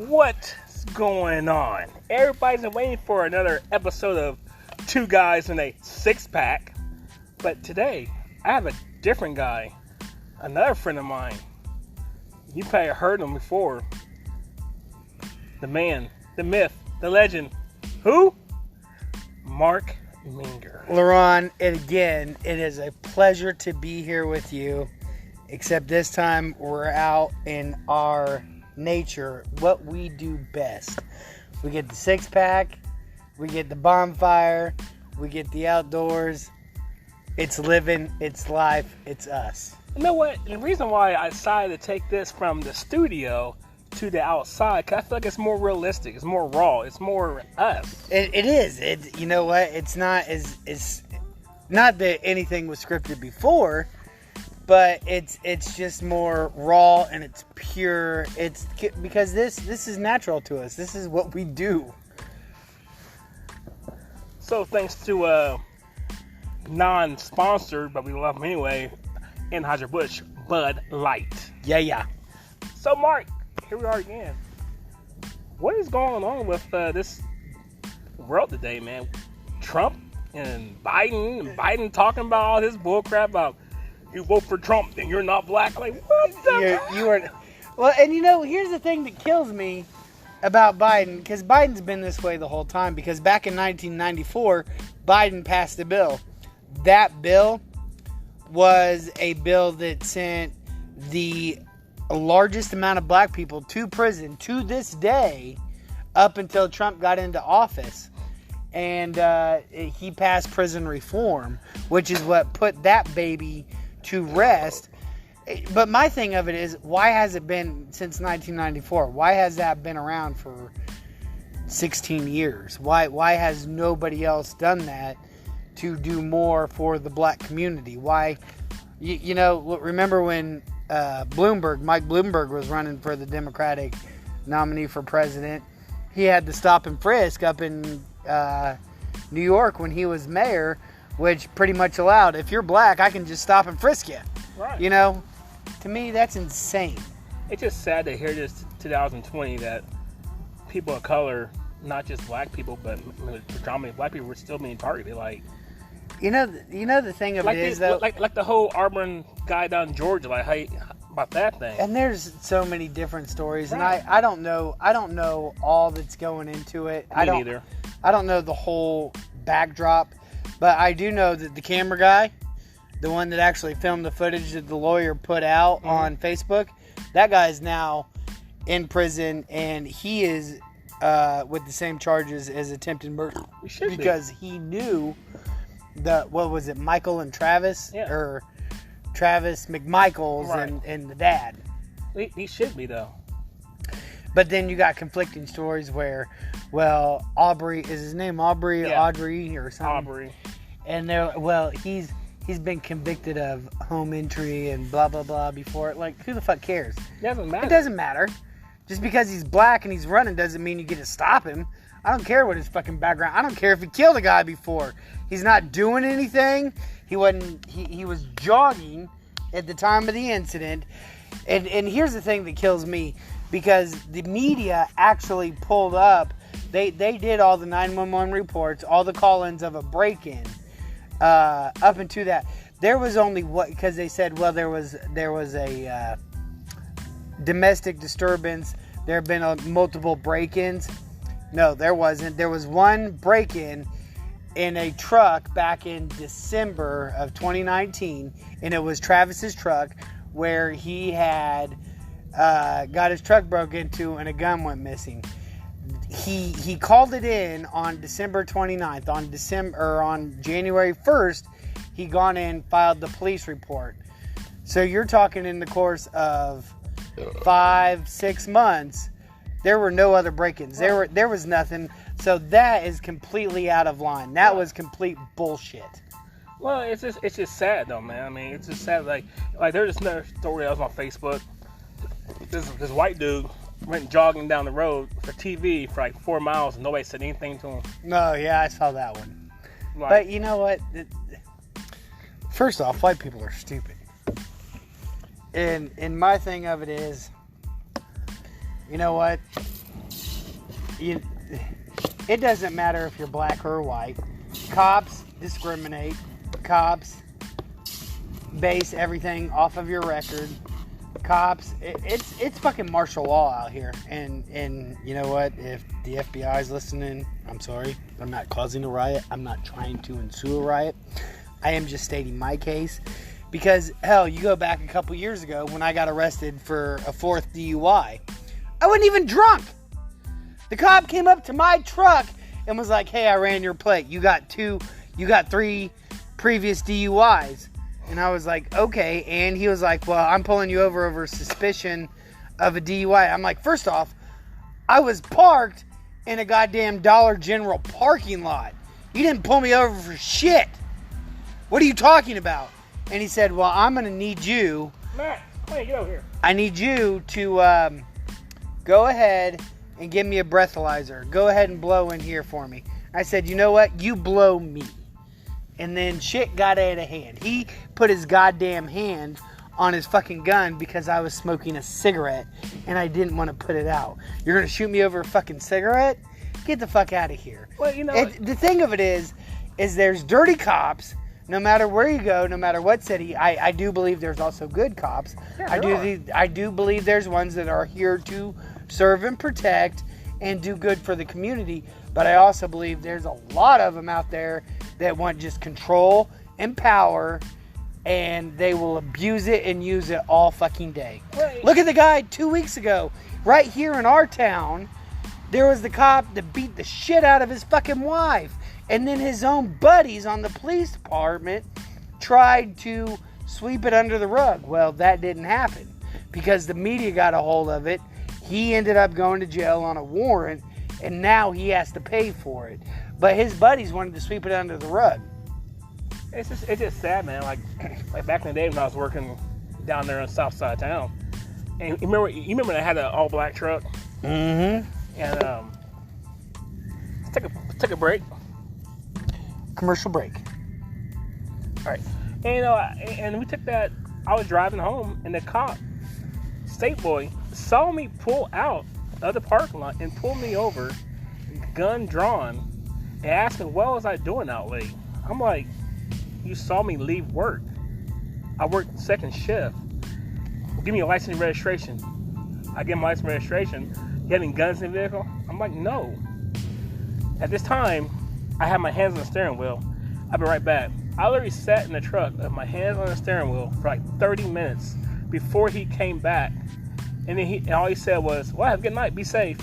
What's going on? Everybody's been waiting for another episode of Two Guys in a Six Pack. But today, I have a different guy. Another friend of mine. You probably heard him before. The man, the myth, the legend. Who? Mark Minger. LaRon, and again, it is a pleasure to be here with you. Except this time, we're out in our nature, what we do best. We get the six pack, we get the bonfire, we get the outdoors. It's living, it's life, it's us. You know what? The reason why I decided to take this from the studio to the outside, because I feel like it's more realistic, it's more raw, it's more us. It is. You know what? It's not not that anything was scripted before, but it's just more raw and it's pure. It's because this is natural to us. This is what we do. So thanks to non-sponsored, but we love them anyway, Anheuser-Busch Bud Light. Yeah. So Mark, here we are again. What is going on with this world today, man? Trump and Biden talking about all this bullcrap about you vote for Trump and you're not black. Like, what the you are. Well, and here's the thing that kills me about Biden, because Biden's been this way the whole time, because back in 1994, Biden passed a bill. That bill was a bill that sent the largest amount of black people to prison to this day up until Trump got into office. And he passed prison reform, which is what put that baby to rest. But my thing of it is, why has it been since 1994? Why has that been around for 16 years? Why has nobody else done that to do more for the black community? Why, remember when Mike Bloomberg was running for the Democratic nominee for president? He had the stop and frisk up in New York when he was mayor, which pretty much allowed, if you're black, I can just stop and frisk you. Right. To me, that's insane. It's just sad to hear this 2020 that people of color, not just black people, but predominantly black people, were still being targeted. Like, the thing of like it is, though, like the whole Auburn guy down in Georgia, like, hey, about that thing. And there's so many different stories, right. And I don't know all that's going into it. Me neither. I don't know the whole backdrop, but I do know that the camera guy, the one that actually filmed the footage that the lawyer put out on Facebook, that guy is now in prison, and he is with the same charges as attempted murder. Because he knew Michael and Travis? Yeah. Or Travis McMichaels, right. and the dad. He should be, though. But then you got conflicting stories where, Aubrey, is his name Aubrey? Yeah. Audrey or something? Aubrey. And he's been convicted of home entry and blah, blah, blah before. Like, who the fuck cares? It doesn't matter. It doesn't matter. Just because he's black and he's running doesn't mean you get to stop him. I don't care what his fucking background. I don't care if he killed a guy before. He's not doing anything. He was jogging at the time of the incident. And here's the thing that kills me, because the media actually pulled up. They did all the 911 reports, all the call-ins of a break-in. Up into that, there was only because they said, there was a domestic disturbance. There have been multiple break-ins. No, there wasn't. There was one break-in in a truck back in December of 2019, and it was Travis's truck, where he had got his truck broke into and a gun went missing. He called it in on December 29th. On January 1st, he gone in, filed the police report. So you're talking in the course of 5-6 months, there were no other break-ins. Right. There was nothing. So that is completely out of line. That was complete bullshit. Well, it's just sad though, man. I mean, it's just sad. Like there's another story that was on Facebook. This white dude went jogging down the road for TV for like 4 miles and nobody said anything to him. No, yeah, I saw that one. Like, but you know what? First off, white people are stupid. And my thing of it is, you know what? it doesn't matter if you're black or white. Cops discriminate. Cops base everything off of your record. Cops, it's fucking martial law out here. And you know what? If the FBI is listening, I'm sorry. I'm not causing a riot. I'm not trying to ensue a riot. I am just stating my case. Because, hell, you go back a couple years ago when I got arrested for a 4th DUI. I wasn't even drunk. The cop came up to my truck and was like, hey, I ran your plate. You got 3 previous DUIs. And I was like, okay. And he was like, well, I'm pulling you over suspicion of a DUI. I'm like, first off, I was parked in a goddamn Dollar General parking lot. You didn't pull me over for shit. What are you talking about? And he said, well, I'm going to need you. Matt, come on, get over here. I need you to go ahead and give me a breathalyzer. Go ahead and blow in here for me. I said, you know what? You blow me. And then shit got out of hand. He put his goddamn hand on his fucking gun because I was smoking a cigarette and I didn't want to put it out. You're going to shoot me over a fucking cigarette? Get the fuck out of here. Well, you know, the thing of it is there's dirty cops. No matter where you go, no matter what city, I do believe there's also good cops. Yeah, I do believe there's ones that are here to serve and protect and do good for the community. But I also believe there's a lot of them out there that want just control and power, and they will abuse it and use it all fucking day. Right. Look at the guy 2 weeks ago, right here in our town. There was the cop that beat the shit out of his fucking wife. And then his own buddies on the police department tried to sweep it under the rug. Well, that didn't happen because the media got a hold of it. He ended up going to jail on a warrant, and now he has to pay for it. But his buddies wanted to sweep it under the rug. It's just sad, man. Like back in the day when I was working down there on the south side of town, and you remember they had an all black truck. Mm-hmm. And let's take a break. Commercial break. All right, and and we took that. I was driving home, and the cop, state boy, saw me pull out of the parking lot and pull me over, gun drawn, and asked me what was I doing out late. I'm like, you saw me leave work. I worked second shift. Give me a license and registration. I get my license and registration. You have any guns in the vehicle? I'm like, no. At this time, I had my hands on the steering wheel. I'll be right back. I literally sat in the truck with my hands on the steering wheel for like 30 minutes before he came back. And then all he said was, well, have a good night. Be safe.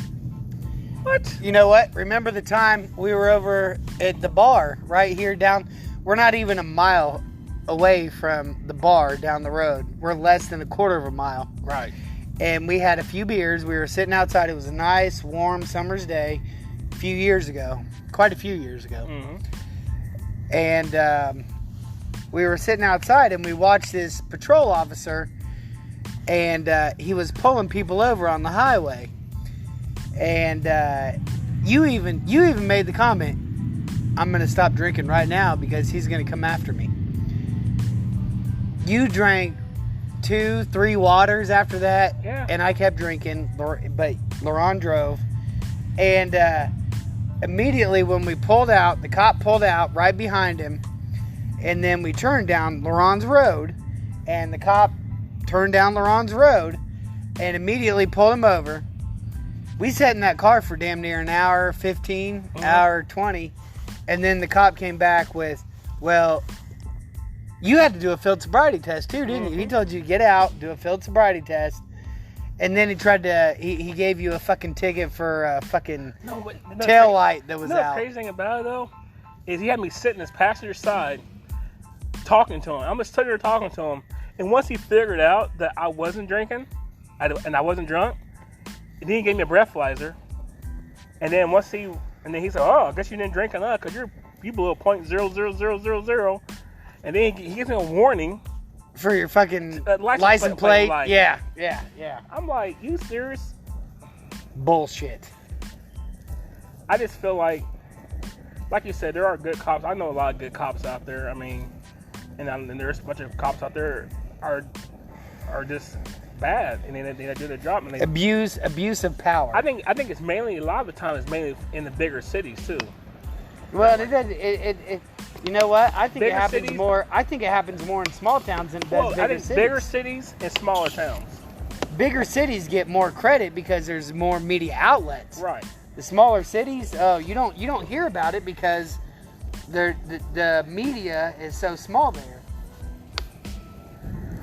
What? You know what? Remember the time we were over at the bar right here down? We're not even a mile away from the bar down the road. We're less than a quarter of a mile. Right. And we had a few beers. We were sitting outside. It was a nice, warm summer's day a few years ago. Quite a few years ago. Mm-hmm. And we were sitting outside and we watched this patrol officer, and he was pulling people over on the highway. And you even made the comment, I'm going to stop drinking right now because he's going to come after me. You drank 2-3 waters after that, yeah. And I kept drinking, but Laurent drove. And immediately when we pulled out, the cop pulled out right behind him, and then we turned down Laurent's road, and the cop turned down Laurent's road and immediately pulled him over. We sat in that car for damn near an hour 15, hour 20, and then the cop came back with, well, you had to do a field sobriety test too, didn't you? He told you to get out, do a field sobriety test, and then he tried to, he gave you a fucking ticket for a fucking tail light that was out. The crazy thing about it though, is he had me sitting his passenger side talking to him. I'm just sitting there talking to him, and once he figured out that I wasn't drinking, and I wasn't drunk, and then he gave me a breathalyzer, and then he said, oh, I guess you didn't drink enough because you blew a .00000, and then he gives me a warning for your fucking license plate. Yeah. I'm like, you serious? Bullshit. I just feel like you said, there are good cops. I know a lot of good cops out there. I mean, and there's a bunch of cops out there are just bad, and they do their job. And they, abuse of power. I think it's mainly, a lot of the time, it's mainly in the bigger cities too. Well, it you know what? I think Bigger it happens cities? more. I think it happens more in small towns than it does I bigger think cities. bigger cities and smaller towns. Bigger cities get more credit because there's more media outlets. Right. The smaller cities, you don't hear about it because the media is so small there.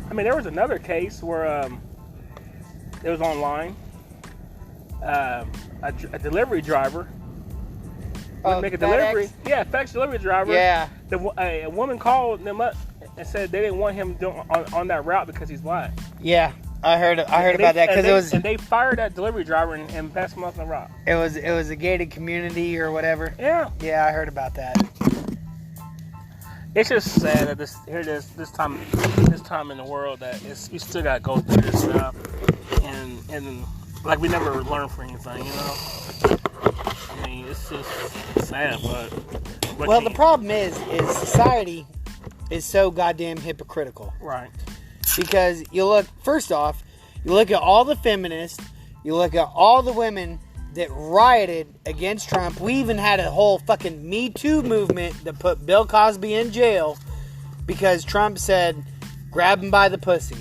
I mean, there was another case where it was online. A delivery driver would make a delivery. FedEx? Yeah, FedEx delivery driver. Yeah. A woman called them up and said they didn't want him on that route because he's black. Yeah, I heard about that because they fired that delivery driver and passed him off the route. It was a gated community or whatever. Yeah. Yeah, I heard about that. It's just sad that this time in the world that we still gotta go through this stuff, and like we never learn from anything, you know. I mean, it's just sad, but well, the problem is society is so goddamn hypocritical. Right. Because you look at all the feminists, you look at all the women that rioted against Trump. We even had a whole fucking Me Too movement that put Bill Cosby in jail because Trump said, grab him by the pussy.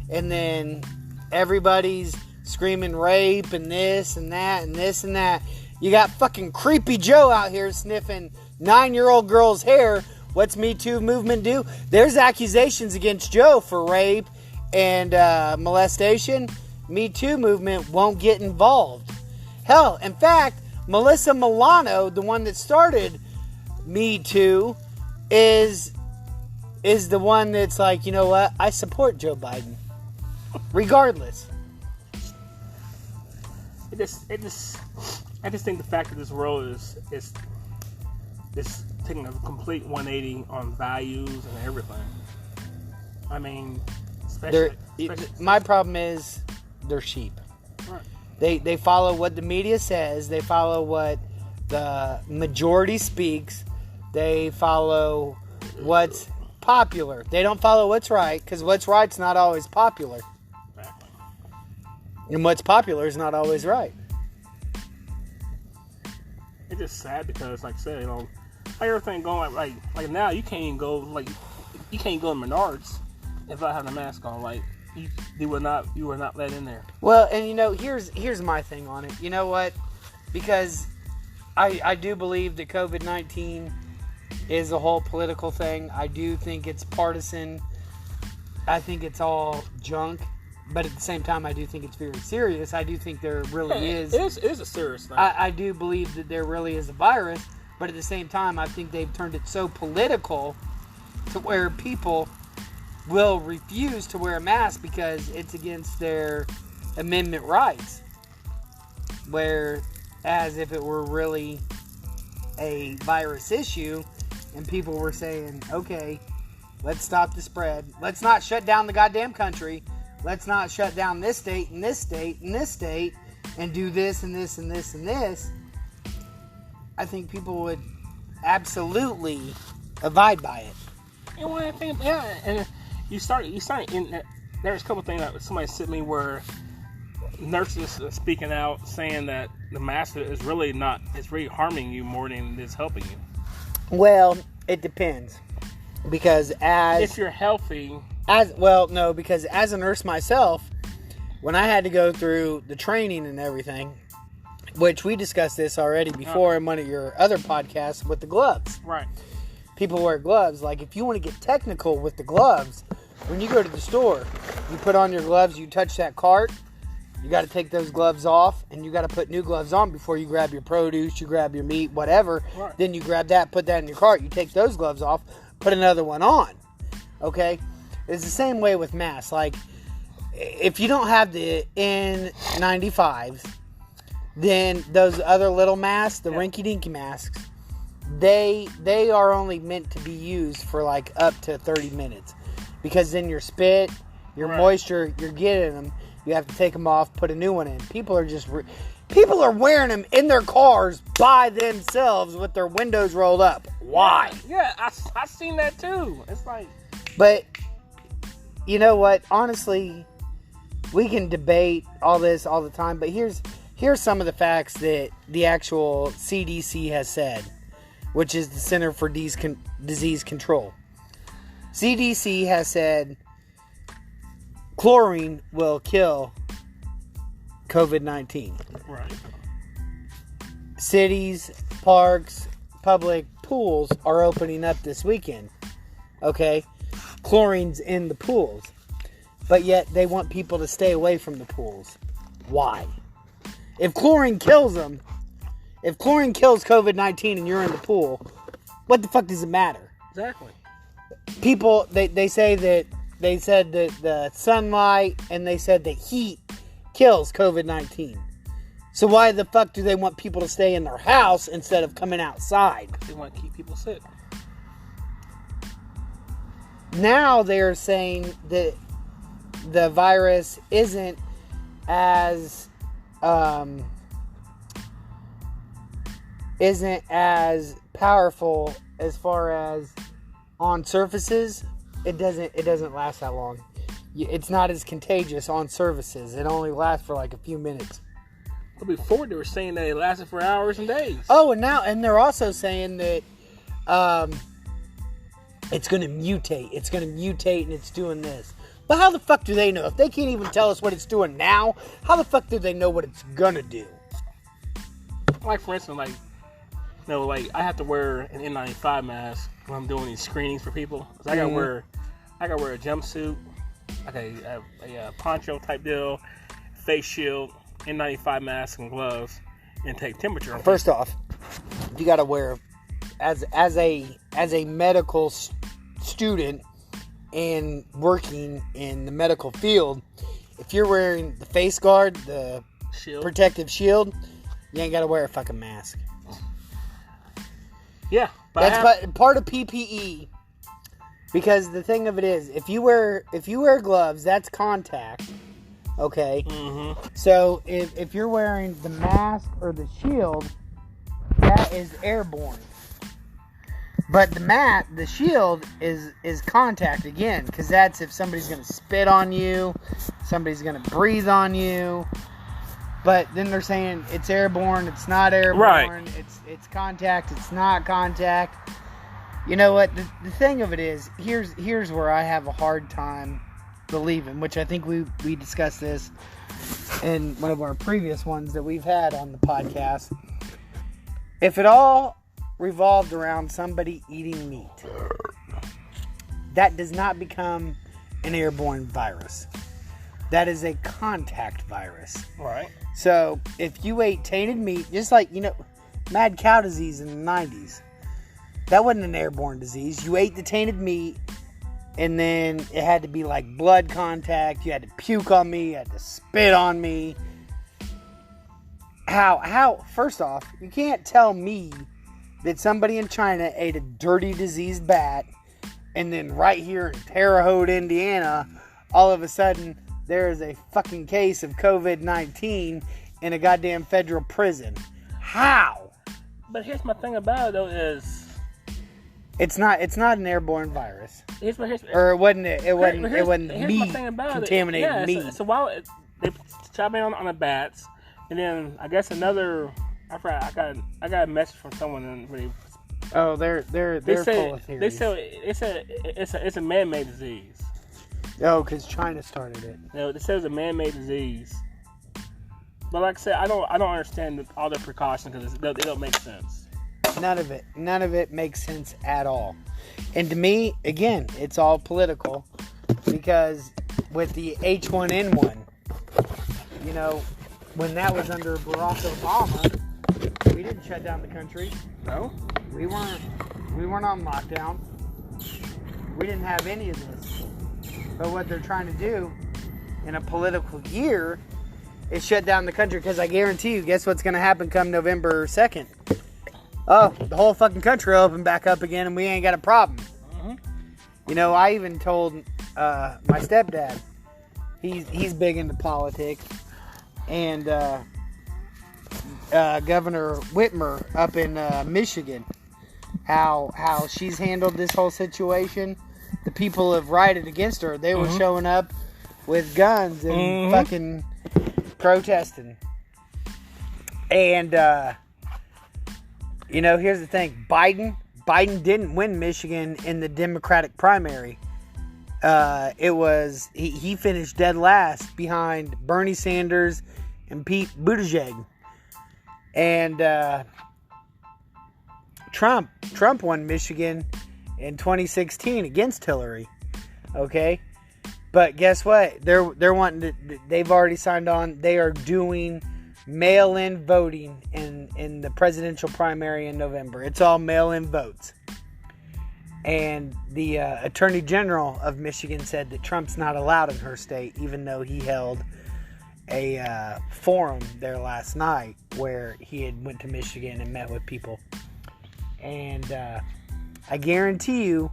And then everybody's screaming rape and this and that and this and that. You got fucking Creepy Joe out here sniffing 9-year-old girl's hair. What's Me Too movement do? There's accusations against Joe for rape and molestation. Me Too movement won't get involved. Hell, in fact, Melissa Milano, the one that started Me Too, is the one that's like, you know what? I support Joe Biden, regardless. I just think the fact that this world is taking a complete 180 on values and everything. I mean, especially my problem is they're sheep. Right. They follow what the media says. They follow what the majority speaks. They follow what's popular. They don't follow what's right, because what's right's not always popular. Exactly. And what's popular is not always right. It's just sad because, like I said, you know, everything going like now you can't even go to Menards without having a mask on. Like you were not let in there. Well, and you know, here's my thing on it. You know what? Because I do believe that COVID-19 is a whole political thing. I do think it's partisan. I think it's all junk. But at the same time, I do think it's very serious. I do think there really is. It is a serious thing. I do believe that there really is a virus. But at the same time, I think they've turned it so political to where people will refuse to wear a mask because it's against their amendment rights. Whereas if it were really a virus issue and people were saying, okay, let's stop the spread. Let's not shut down the goddamn country. Let's not shut down this state and this state and this state and do this and this and this and this. I think people would absolutely abide by it. And when I think, and you start in. There's a couple things that somebody sent me where nurses are speaking out saying that the mask is really not. It's really harming you more than it's helping you. Well, it depends, because if you're healthy. Because as a nurse myself, when I had to go through the training and everything, which we discussed this already before in one of your other podcasts with the gloves. Right. People wear gloves. Like, if you want to get technical with the gloves, when you go to the store, you put on your gloves, you touch that cart, you got to take those gloves off, and you got to put new gloves on before you grab your produce, you grab your meat, whatever. Right. Then you grab that, put that in your cart, you take those gloves off, put another one on. Okay? It's the same way with masks. Like, if you don't have the N95s, then those other little masks, the rinky-dinky masks, they are only meant to be used for like up to 30 minutes. Because then your spit, your moisture, you're getting them. You have to take them off, put a new one in. People are wearing them in their cars by themselves with their windows rolled up. Why? Yeah, I've seen that too. It's like... But... you know what? Honestly, we can debate all this all the time, but here's some of the facts that the actual CDC has said, which is the Center for Disease Control. CDC has said chlorine will kill COVID-19. Right. Cities, parks, public pools are opening up this weekend. Okay? Chlorine's in the pools. But yet they want people to stay away from the pools. Why? If chlorine kills them, if chlorine kills COVID-19 and you're in the pool, what the fuck does it matter? Exactly. People, they said that the sunlight and they said the heat kills COVID-19. So why the fuck do they want people to stay in their house instead of coming outside? They want to keep people sick. Now they're saying that the virus isn't as powerful as far as on surfaces. It doesn't last that long. It's not as contagious on surfaces. It only lasts for like a few minutes. But before they were saying that it lasted for hours and days. Oh, and they're also saying that it's going to mutate. It's going to mutate and it's doing this. But how the fuck do they know? If they can't even tell us what it's doing now, how the fuck do they know what it's going to do? Like, for instance, I have to wear an N95 mask when I'm doing these screenings for people. Cause I gotta wear a jumpsuit, like a poncho type deal, face shield, N95 mask and gloves, and take temperature. First off, you gotta wear, as a medical student and working in the medical field, if you're wearing the face guard, the protective shield, you ain't gotta wear a fucking mask. Yeah, but that's part of PPE. Because the thing of it is, if you wear gloves, that's contact. Okay. Mm-hmm. So if you're wearing the mask or the shield, that is airborne. But the shield is contact again, because that's if somebody's gonna spit on you, somebody's gonna breathe on you. But then they're saying it's airborne, it's not airborne, right. It's contact, it's not contact. You know what? The thing of it is, here's where I have a hard time believing, which I think we discussed this in one of our previous ones that we've had on the podcast. If it all revolved around somebody eating meat, that does not become an airborne virus. That is a contact virus. Right. So, if you ate tainted meat, just like, mad cow disease in the 90s, that wasn't an airborne disease. You ate the tainted meat, and then it had to be like blood contact. You had to puke on me. You had to spit on me. How? First off, you can't tell me that somebody in China ate a dirty, diseased bat, and then right here in Terre Haute, Indiana, all of a sudden, there is a fucking case of COVID-19 in a goddamn federal prison. How? But here's my thing about it, though, is it's not an airborne virus. Or it wasn't meat contaminated meat. So while they chop in on the bats, and then I guess another. I got a message from someone and really. Oh, they're full of theories. They said it's a man-made disease. Oh, because China started it. No, they said it's a man-made disease. But like I said, I don't understand all the precautions because they don't make sense. None of it makes sense at all. And to me, again, it's all political, because with the H1N1, when that was under Barack Obama, we didn't shut down the country. No, we weren't on lockdown. We didn't have any of this. But what they're trying to do in a political year is shut down the country, because I guarantee you, guess what's going to happen come November 2nd? Oh, the whole fucking country will open back up again and we ain't got a problem. Mm-hmm. I even told my stepdad, he's big into politics, and Governor Whitmer up in Michigan, how she's handled this whole situation. The people have rioted against her. They were showing up with guns and fucking protesting. And, here's the thing. Biden didn't win Michigan in the Democratic primary. He finished dead last behind Bernie Sanders and Pete Buttigieg. And, Trump won Michigan in 2016 against Hillary. Okay? But guess what? They've already signed on. They are doing mail-in voting in the presidential primary in November. It's all mail-in votes. And the Attorney General of Michigan said that Trump's not allowed in her state, even though he held a forum there last night where he had went to Michigan and met with people. And I guarantee you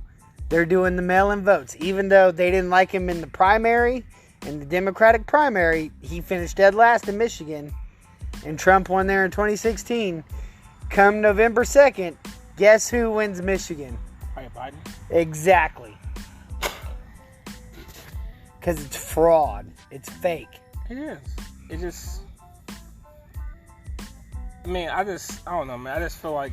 they're doing the mail-in votes. Even though they didn't like him in the primary, in the Democratic primary, he finished dead last in Michigan. And Trump won there in 2016. Come November 2nd, guess who wins Michigan? Biden? Exactly. Because it's fraud. It's fake. It is. It just... I mean, I don't know, man. I just feel like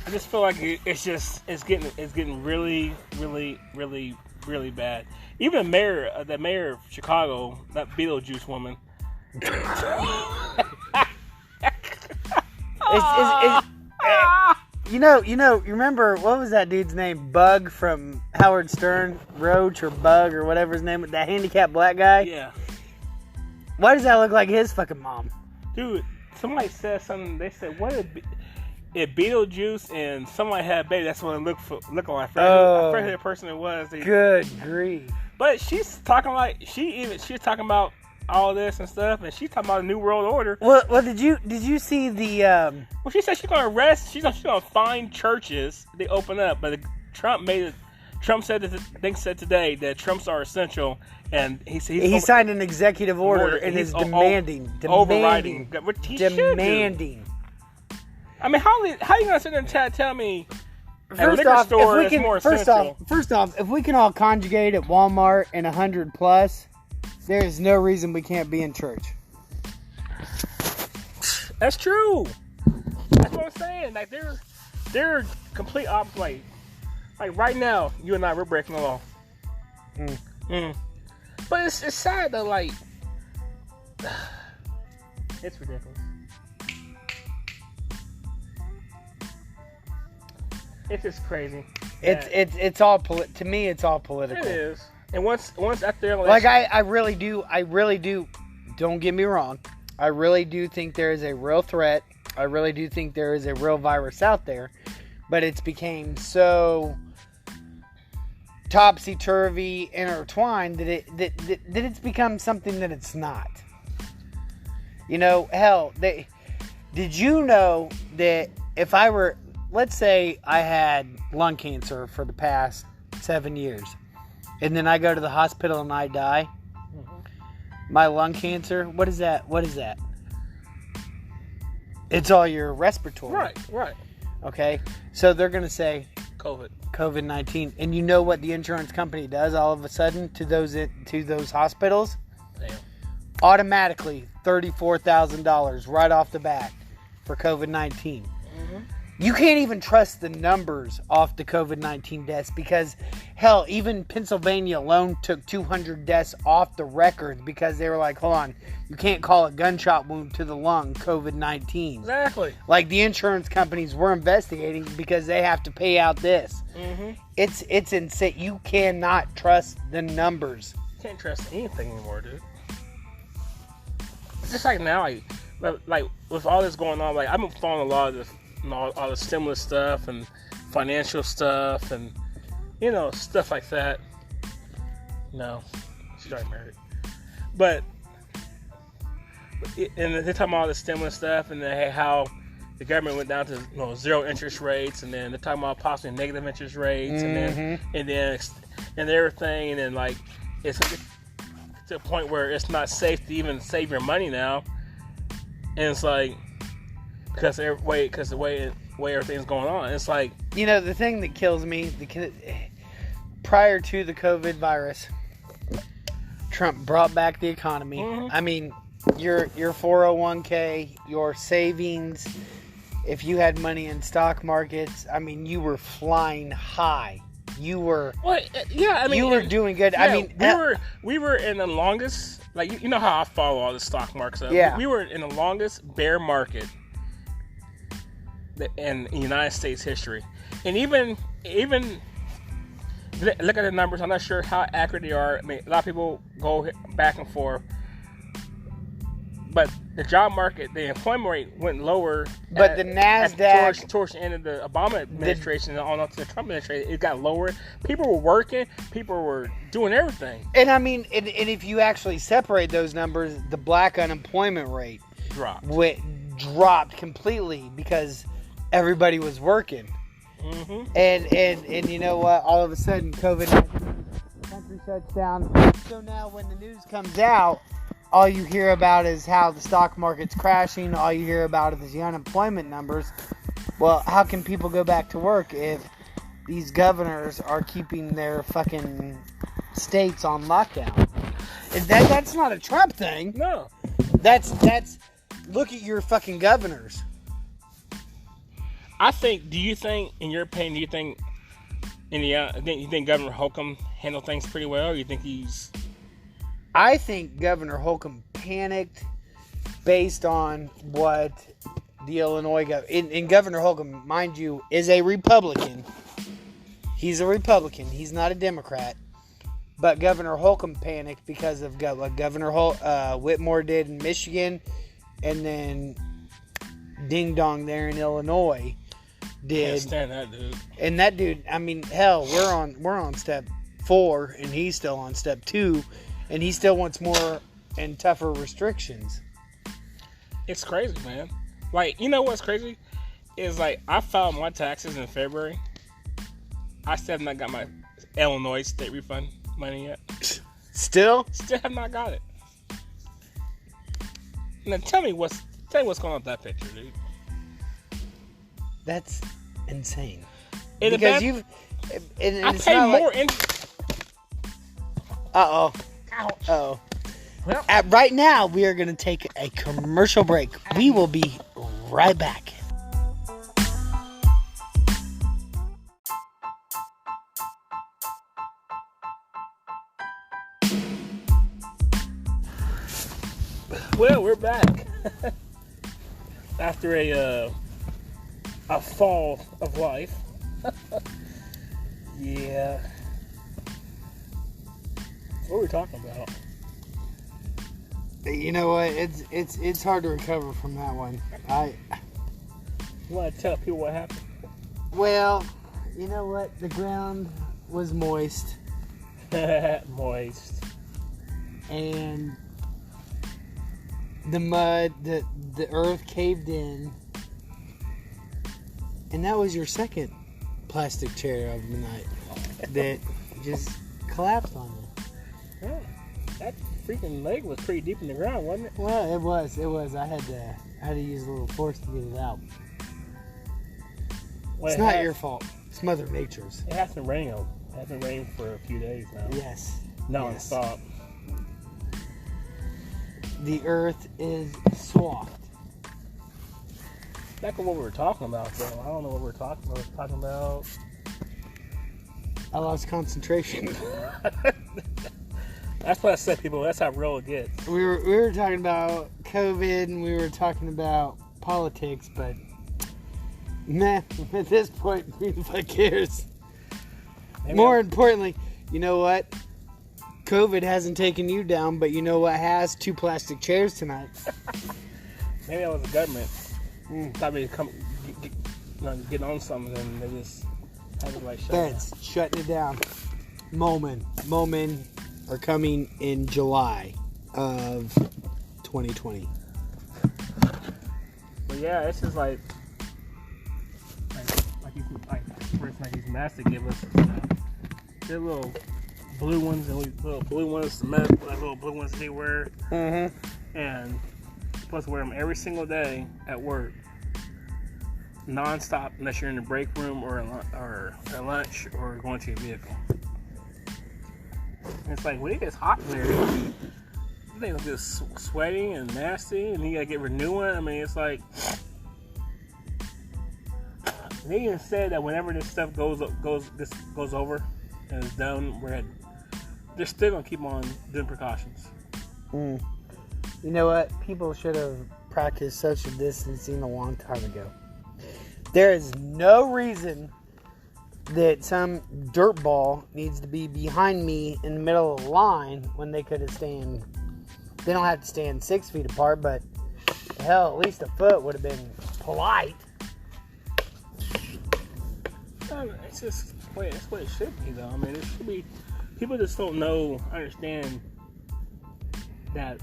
it's getting really, really, really, really bad. Even the mayor of Chicago, that Beetlejuice woman. You remember, what was that dude's name? Bug from Howard Stern? Roach or Bug or whatever his name was. That handicapped black guy? Yeah. Why does that look like his fucking mom? Dude, somebody said something. They said, what if Beetlejuice and somebody had a baby, that's what it looked like. I forget who the person it was. Good grief. But she's talking like, she's talking about all this and stuff, and she's talking about a new world order. Well, did you see the? Well, she said she's gonna arrest. She's gonna fine churches. They open up, but Trump said today that Trumps are essential, and he signed an executive order and is demanding. Overriding. Demanding. I mean, how are you gonna sit there and tell me? First off, if we can all conjugate at Walmart and 100 plus. There is no reason we can't be in church. That's true. That's what I'm saying. Like they're complete opposite. Like right now, you and I, we're breaking the law. But it's sad though. Like it's ridiculous. It's just crazy. It's all to me. It's all political. It is. And once out there, like I really do. Don't get me wrong. I really do think there is a real threat. I really do think there is a real virus out there, but it's became so topsy-turvy, intertwined that it's become something that it's not. Hell, did you know that if I were, let's say I had lung cancer for the past 7 years. And then I go to the hospital and I die. My lung cancer, what is that? It's all your respiratory. Right. Okay. So they're going to say COVID-19. And you know what the insurance company does all of a sudden to those hospitals? Damn. Automatically $34,000 right off the bat for COVID-19. You can't even trust the numbers off the COVID-19 deaths because, hell, even Pennsylvania alone took 200 deaths off the record because they were like, hold on, you can't call a gunshot wound to the lung COVID-19. Exactly. Like the insurance companies were investigating because they have to pay out this. It's insane. You cannot trust the numbers. You can't trust anything anymore, dude. It's just like now, like with all this going on, like I've been following a lot of this. All the stimulus stuff and financial stuff and stuff like that. No, she's already married. But and they're talking about all the stimulus stuff and how the government went down to 0 interest rates, and then they're talking about possibly negative interest rates, and then everything, and then like it's to a point where it's not safe to even save your money now, and it's like. Because the way everything's going on, it's like the thing that kills me. Prior to the COVID virus, Trump brought back the economy. Mhm. I mean, your 401k, your savings, if you had money in stock markets, I mean, you were flying high. You were, Well, yeah, I mean, you were doing good. yeah, I mean, we were in the longest, like, you know how I follow all the stock markets. Yeah. We were in the longest bear market in United States history, and even look at the numbers. I'm not sure how accurate they are. I mean, a lot of people go back and forth, but the job market, the employment rate went lower. But the NASDAQ towards the end of the Obama administration and on up to the Trump administration, it got lower. People were working. People were doing everything. and I mean, and if you actually separate those numbers, the black unemployment rate dropped completely because everybody was working. Mm-hmm. And you know what? All of a sudden, COVID, the country shuts down. So now, when the news comes out, all you hear about is how the stock market's crashing. All you hear about is the unemployment numbers. Well, how can people go back to work if these governors are keeping their fucking states on lockdown? And that's not a Trump thing. No. That's look at your fucking governors. Do you think, in your opinion, you think Governor Holcomb handled things pretty well? Or you think I think Governor Holcomb panicked based on what the Illinois governor... And Governor Holcomb, mind you, is a Republican. He's a Republican. He's not a Democrat. But Governor Holcomb panicked because of what Governor Whitmore did in Michigan, and then Ding Dong there in Illinois did. Can't stand that dude. And that dude, I mean, hell, we're on step 4, and he's still on step 2, and he still wants more and tougher restrictions. It's crazy, man. Like, you know what's crazy? Is like, I filed my taxes in February. I still have not got my Illinois state refund money yet. Still have not got it. Now tell me what's going on with that picture, dude. That's insane. And because I it's pay not more like, Ouch. Uh-oh. Well, Right now, we are going to take a commercial break. We will be right back. well, we're back after a fall of life. Yeah. What were we talking about? You know what? It's hard to recover from that one. You want to tell people what happened? Well, you know what? The ground was moist. Moist. And the mud, the earth caved in. And that was your second plastic chair of the night that just collapsed on you. Yeah. That freaking leg was pretty deep in the ground, wasn't it? Well, it was. I had to use a little force to get it out. Well, It's not your fault. It's Mother Nature's. It hasn't rained. It hasn't rained for a few days now. Yes. Non-stop. The earth is soft. Back to what we were talking about, though. I don't know what we were talking about. We were talking about... I lost concentration. That's what I said, people. That's how real it gets. We were talking about COVID and we were talking about politics, but nah, at this point, who the fuck cares? More importantly, you know what? COVID hasn't taken you down, but you know what has? 2 plastic chairs tonight. Maybe that was the government. Thought they'd come get on something and they just had to like shut Feds shutting it down. Moment are coming in July of 2020. But yeah, it's just like these masks they give us. They're little blue ones and little blue ones, cement, like little blue ones they wear. Mm-hmm. And you're supposed to wear them every single day at work, non-stop, unless you're in the break room or at lunch or going to your vehicle. And it's like when it gets hot there, they don't get sweaty and nasty, and you gotta get renewing. I mean, it's like they even said that whenever this stuff goes over and it's done, they're still gonna keep on doing precautions. You know what? People should have practiced social distancing a long time ago. There is no reason that some dirtball needs to be behind me in the middle of the line when they could have stand. They don't have to stand 6 feet apart, but hell, at least a foot would have been polite. It's just that's what it should be, though. I mean, it should be. People just don't understand that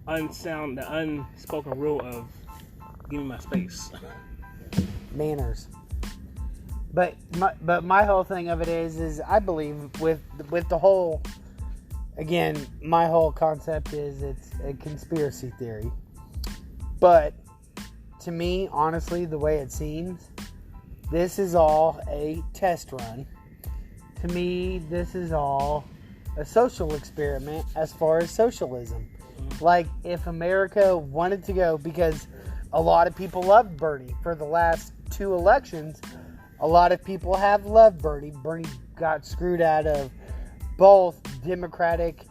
the unspoken rule of give me my space. Manners. But my whole thing of it is I believe with the whole, again, my whole concept is it's a conspiracy theory. But to me, honestly, the way it seems, this is all a test run. To me, this is all a social experiment as far as socialism. Like, if America wanted to go, because a lot of people loved Bernie for the last 2 elections, a lot of people have loved Bernie. Bernie got screwed out of both Democratic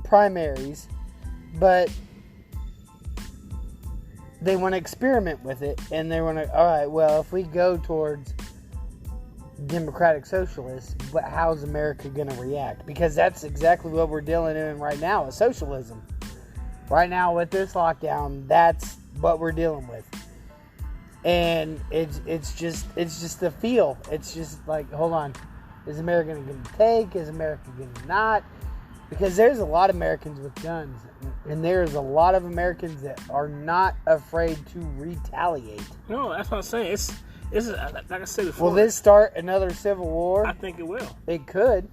primaries, but they want to experiment with it, and they want to, all right, well, if we go towards democratic socialists, but how's America going to react? Because that's exactly what we're dealing in right now, is socialism. Right now with this lockdown, that's what we're dealing with. And it's just the feel. It's just like, hold on, is America going to take? Is America going to not? Because there's a lot of Americans with guns, and there's a lot of Americans that are not afraid to retaliate. No, that's what I'm saying. It's like I said before. Will this start another civil war? I think it will. It could.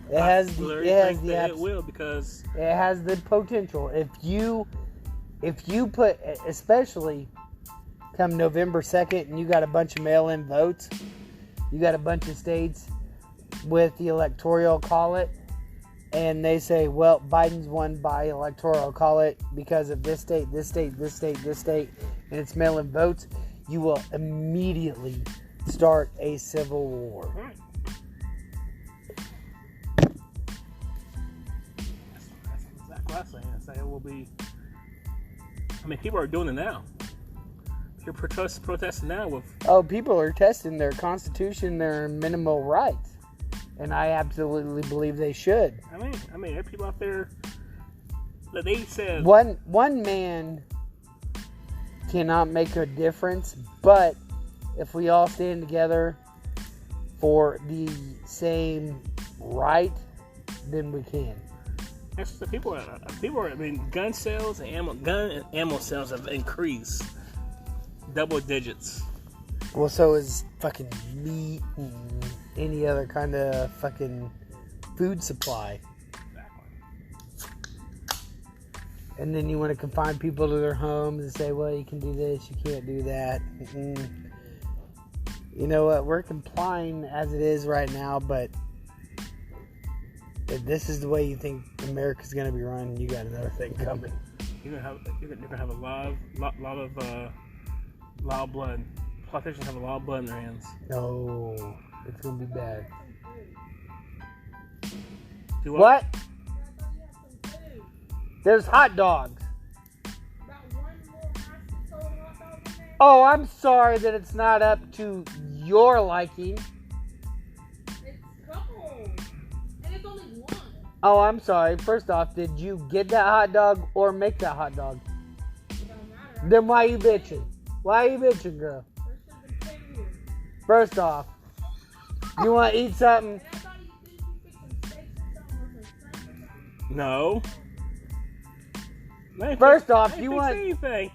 It will, because it has the potential. If you put, especially come November 2nd, and you got a bunch of mail-in votes, you got a bunch of states with the electoral college, and they say, well, Biden's won by electoral college because of this state, this state, this state, this state, and it's mail-in votes, you will immediately start a civil war. Right. That's exactly what I'm saying. I say it will be. I mean, people are doing it now. You're protesting now with. Oh, people are testing their constitution, their minimal rights, and I absolutely believe they should. I mean, there are people out there that they said one man cannot make a difference, but if we all stand together for the same right, then we can. That's the people are. I mean, gun sales and ammo sales have increased double digits. Well, so is fucking meat and any other kind of fucking food supply. And then you want to confine people to their homes and say, well, you can do this, you can't do that. You know what? We're complying as it is right now, but if this is the way you think America's going to be run, you got another thing coming. You're gonna have a lot of blood. Politicians have a lot of blood in their hands. No, it's going to be bad. Do what? There's hot dogs. Oh, I'm sorry that it's not up to your liking. It's cold. And it's only one. Oh, I'm sorry. First off, did you get that hot dog or make that hot dog? It don't matter. Then why you bitching? Why you bitching, girl? First off, you want to eat something? No. First off, you want anything.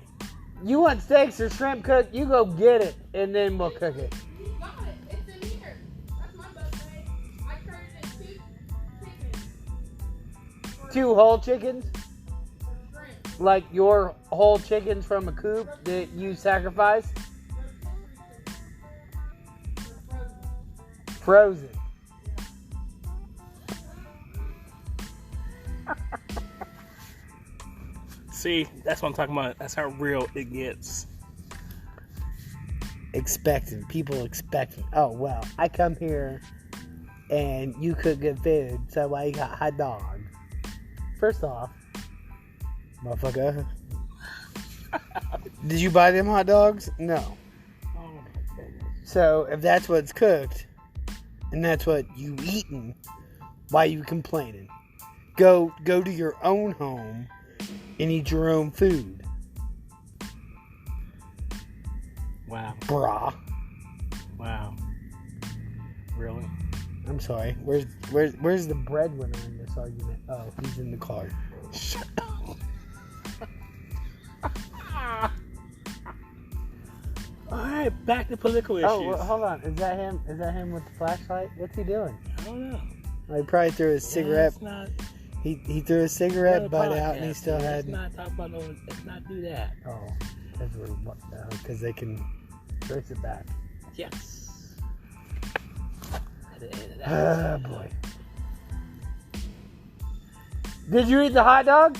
You want steaks or shrimp cooked? You go get it, and then we'll cook it. You got it. It's in here. That's my birthday. I turned it into 2 chickens. 2 whole chickens? Shrimp. Like your whole chickens from a coop that you sacrificed? Frozen. See, that's what I'm talking about. That's how real it gets. Expecting. People expecting. Oh, well, I come here and you cook good food, so why you got hot dog? First off, motherfucker, did you buy them hot dogs? No. Oh my goodness. So if that's what's cooked and that's what you eating, why you complaining? Go to your own home and eat your own food. Wow. Brah. Wow. Really? I'm sorry. Where's the breadwinner in this argument? Oh, he's in the car. Shut up. Alright, back to political issues. Oh, well, hold on. Is that him? Is that him with the flashlight? What's he doing? I don't know. He probably threw his cigarette. Let's not, He threw his cigarette butt out and he still let's had. not talk about no. Let's not do that. Oh, because they can trace it back. Yes. Oh boy. Did you eat the hot dog?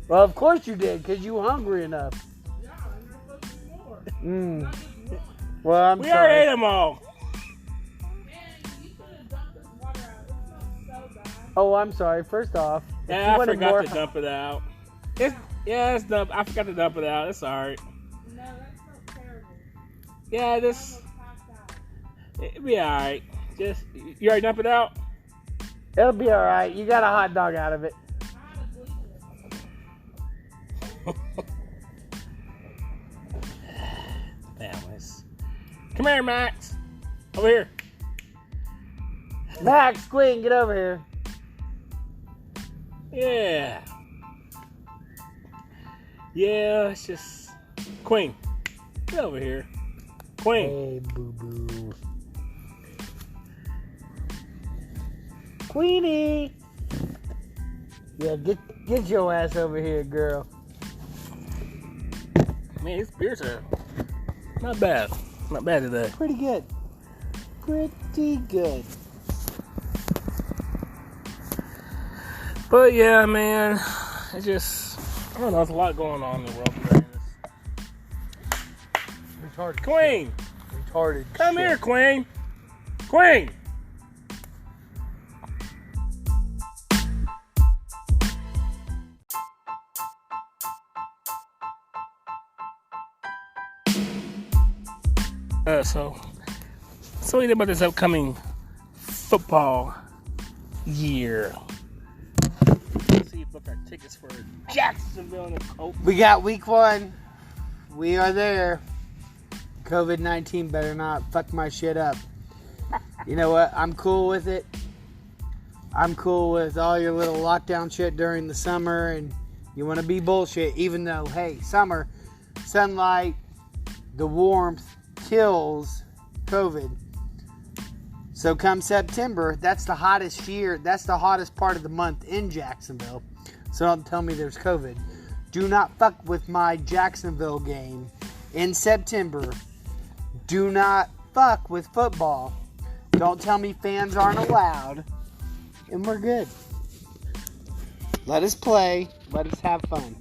Well, of course you did, because you were hungry enough. Yeah, and you're supposed to be more. Not just one. Well, I'm We sorry. already ate them all. Man, you should have dumped this water out. It smells so bad. Oh, I'm sorry. First off, if you Yeah, I wanted forgot more- to dump it out. It's dump. I forgot to dump it out. It's alright. No, that smells terrible. Yeah, I this almost passed out. it'll be alright. Just you already dump it out. It'll be all right. You got a hot dog out of it. I had to bleach it. Families. Come here, Max. Over here. Max, Queen, get over here. Yeah. Yeah, it's just Queen. Get over here. Queen. Hey, boo boo. Queenie. Yeah, get your ass over here, girl. Man, these beers are not bad. Not bad today. Pretty good. Pretty good. But yeah, man, it's just, I don't know, there's a lot going on in the world today. Retarded. Queen, Retarded. come shit. here, Queen. Queen. So what do you think about this upcoming football year? Let's see if we book our tickets for Jacksonville and the Colts. We got week 1. We are there. COVID-19 better not fuck my shit up. You know what? I'm cool with it. I'm cool with all your little lockdown shit during the summer, and you want to be bullshit, even though, hey, summer, sunlight, the warmth kills COVID. So come September, that's the hottest year. That's the hottest part of the month in Jacksonville. So don't tell me there's COVID. Do not fuck with my Jacksonville game in September. Do not fuck with football. Don't tell me fans aren't allowed. And we're good. Let us play. Let us have fun.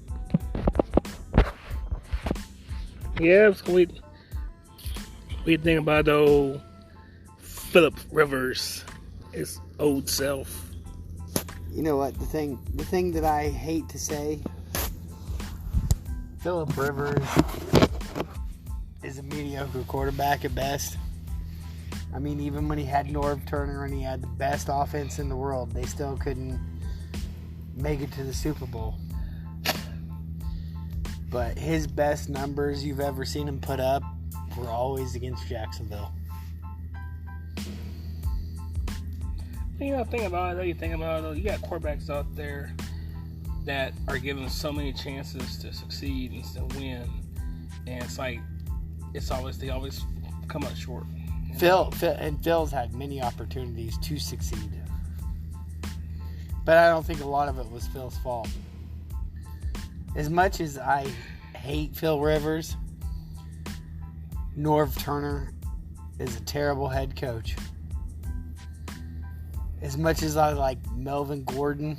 Yeah, so we think about the old Phillip Rivers, his old self. You know what? The thing that I hate to say, Phillip Rivers is a mediocre quarterback at best. I mean, even when he had Norv Turner and he had the best offense in the world, they still couldn't make it to the Super Bowl. But his best numbers you've ever seen him put up were always against Jacksonville. You know, think about it though. You think about it though. You got quarterbacks out there that are given so many chances to succeed and to win, and it's like they always come up short. Phil's had many opportunities to succeed, but I don't think a lot of it was Phil's fault. As much as I hate Phil Rivers, Norv Turner is a terrible head coach. As much as I like Melvin Gordon,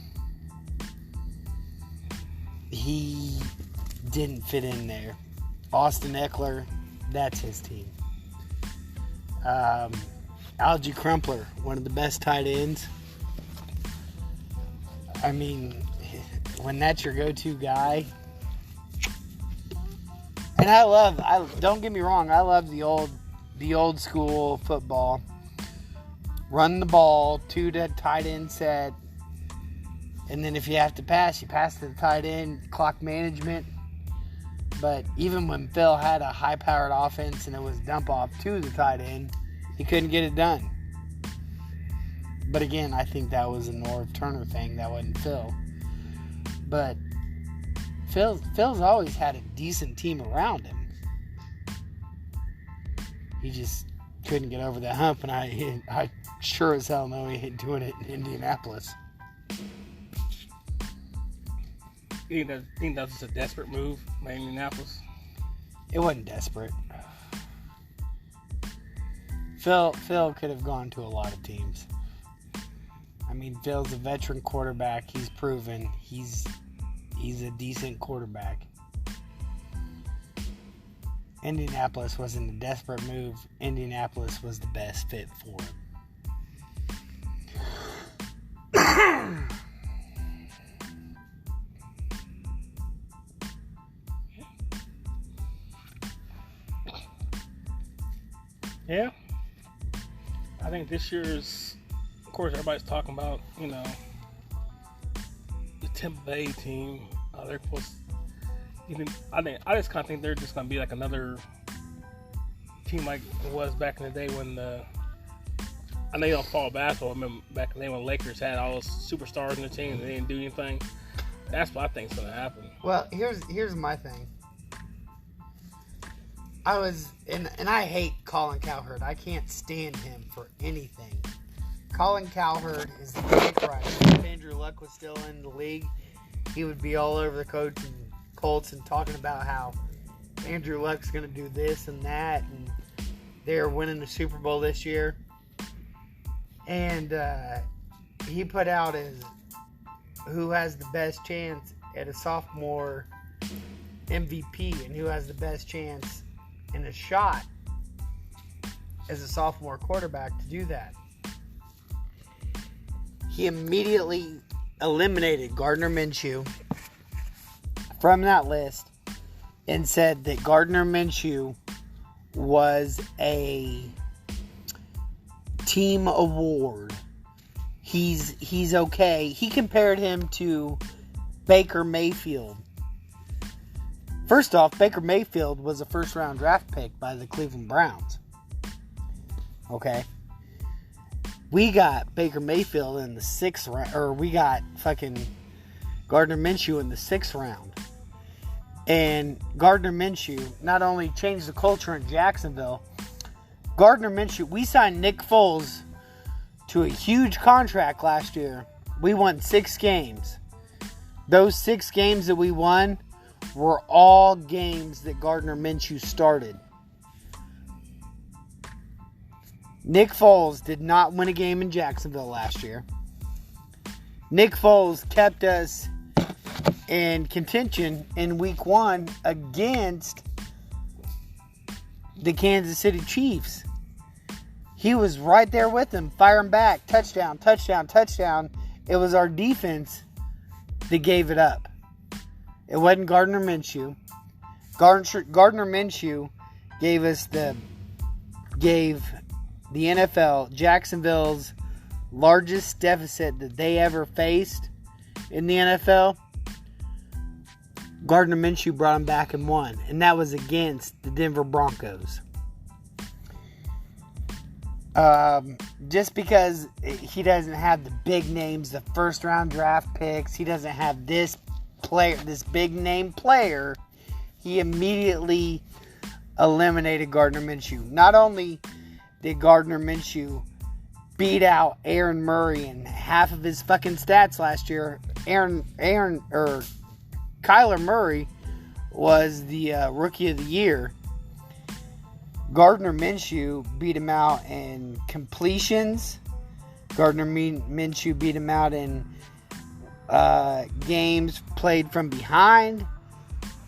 he didn't fit in there. Austin Eckler, that's his team. Algie Crumpler, one of the best tight ends. I mean, when that's your go-to guy. And don't get me wrong, I love the old school football. Run the ball to the tight end set. And then if you have to pass, you pass to the tight end, clock management. But even when Phil had a high-powered offense and it was dump off to the tight end, he couldn't get it done. But again, I think that was a Norv Turner thing. That wasn't Phil. But Phil's always had a decent team around him. He just couldn't get over that hump, and I sure as hell know he ain't doing it in Indianapolis. You think that was just a desperate move by Indianapolis? It wasn't desperate. Phil could have gone to a lot of teams. I mean, Phil's a veteran quarterback. He's proven he's a decent quarterback. Indianapolis wasn't a desperate move. Indianapolis was the best fit for him. Yeah. I think this year's, of course, everybody's talking about, the Tampa Bay team. They're supposed. I just kind of think they're just going to be like another team like it was back in the day when I know you don't follow basketball. I remember back in the day when Lakers had all those superstars in the team and they didn't do anything. That's what I think is going to happen. Well, here's my thing. And I hate Colin Cowherd. I can't stand him for anything. Colin Cowherd is the dick rider. If Andrew Luck was still in the league, he would be all over the Colts and talking about how Andrew Luck's going to do this and that, and they're winning the Super Bowl this year. And he put out who has the best chance at a sophomore MVP and who has the best chance in a shot as a sophomore quarterback to do that. He immediately eliminated Gardner Minshew from that list and said that Gardner Minshew was a team award. He's okay. He compared him to Baker Mayfield. First off, Baker Mayfield was a first-round draft pick by the Cleveland Browns. Okay? We got Baker Mayfield in the 6th round, or we got fucking Gardner Minshew in the 6th round. And Gardner Minshew not only changed the culture in Jacksonville, Gardner Minshew, we signed Nick Foles to a huge contract last year. We won 6 games. Those 6 games that we won were all games that Gardner Minshew started. Nick Foles did not win a game in Jacksonville last year. Nick Foles kept us in contention in week 1 against the Kansas City Chiefs. He was right there with them, firing back, touchdown, touchdown, touchdown. It was our defense that gave it up. It wasn't Gardner Minshew. Gardner Minshew gave the NFL Jacksonville's largest deficit that they ever faced in the NFL. Gardner Minshew brought him back and won, and that was against the Denver Broncos. Just because he doesn't have the big names, the first round draft picks, he doesn't have this big name player, he immediately eliminated Gardner Minshew. Not only did Gardner Minshew beat out Aaron Murray in half of his fucking stats last year, Kyler Murray was the Rookie of the Year. Gardner Minshew beat him out in completions. Gardner Minshew beat him out in games played from behind.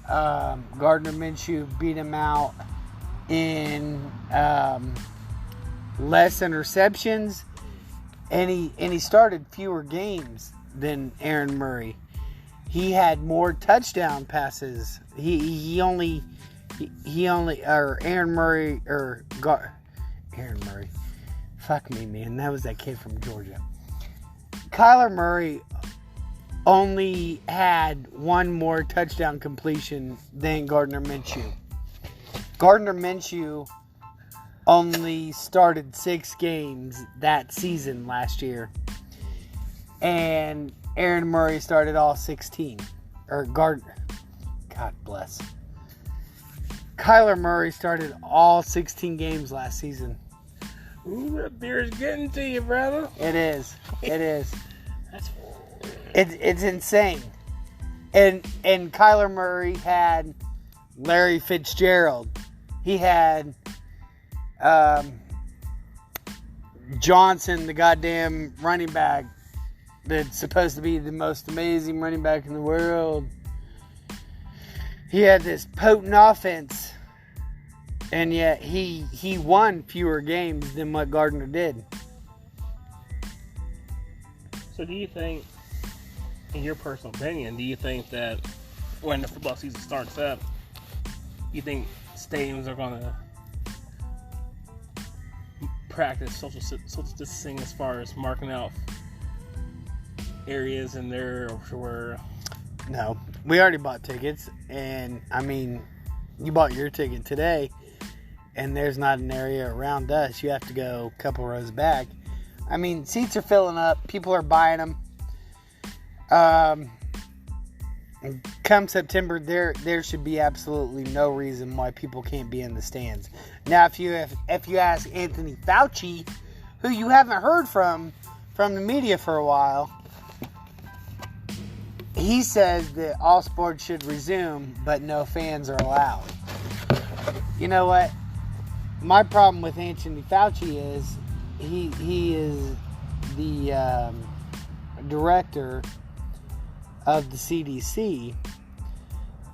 Gardner Minshew beat him out in less interceptions, and he started fewer games than Aaron Murray. He had more touchdown passes. Aaron Murray. Fuck me, man. That was that kid from Georgia. Kyler Murray only had one more touchdown completion than Gardner Minshew. Gardner Minshew only started 6 games that season last year. And Aaron Murray started all 16. God bless. Kyler Murray started all 16 games last season. Ooh, that beer's getting to you, brother. It is. That's It's insane. And Kyler Murray had Larry Fitzgerald. He had Johnson, the goddamn running back that's supposed to be the most amazing running back in the world. He had this potent offense, and yet he won fewer games than what Gardner did. So do you think, in your personal opinion, do you think that when the football season starts up, you think stadiums are going to practice social distancing as far as marking out areas in there where... No, we already bought tickets, and I mean, you bought your ticket today, and there's not an area around us. You have to go a couple rows back. I mean, seats are filling up. People are buying them. Come September, there should be absolutely no reason why people can't be in the stands. Now, if you ask Anthony Fauci, who you haven't heard from the media for a while, he says that all sports should resume, but no fans are allowed. You know what? My problem with Anthony Fauci is he is the director of the CDC,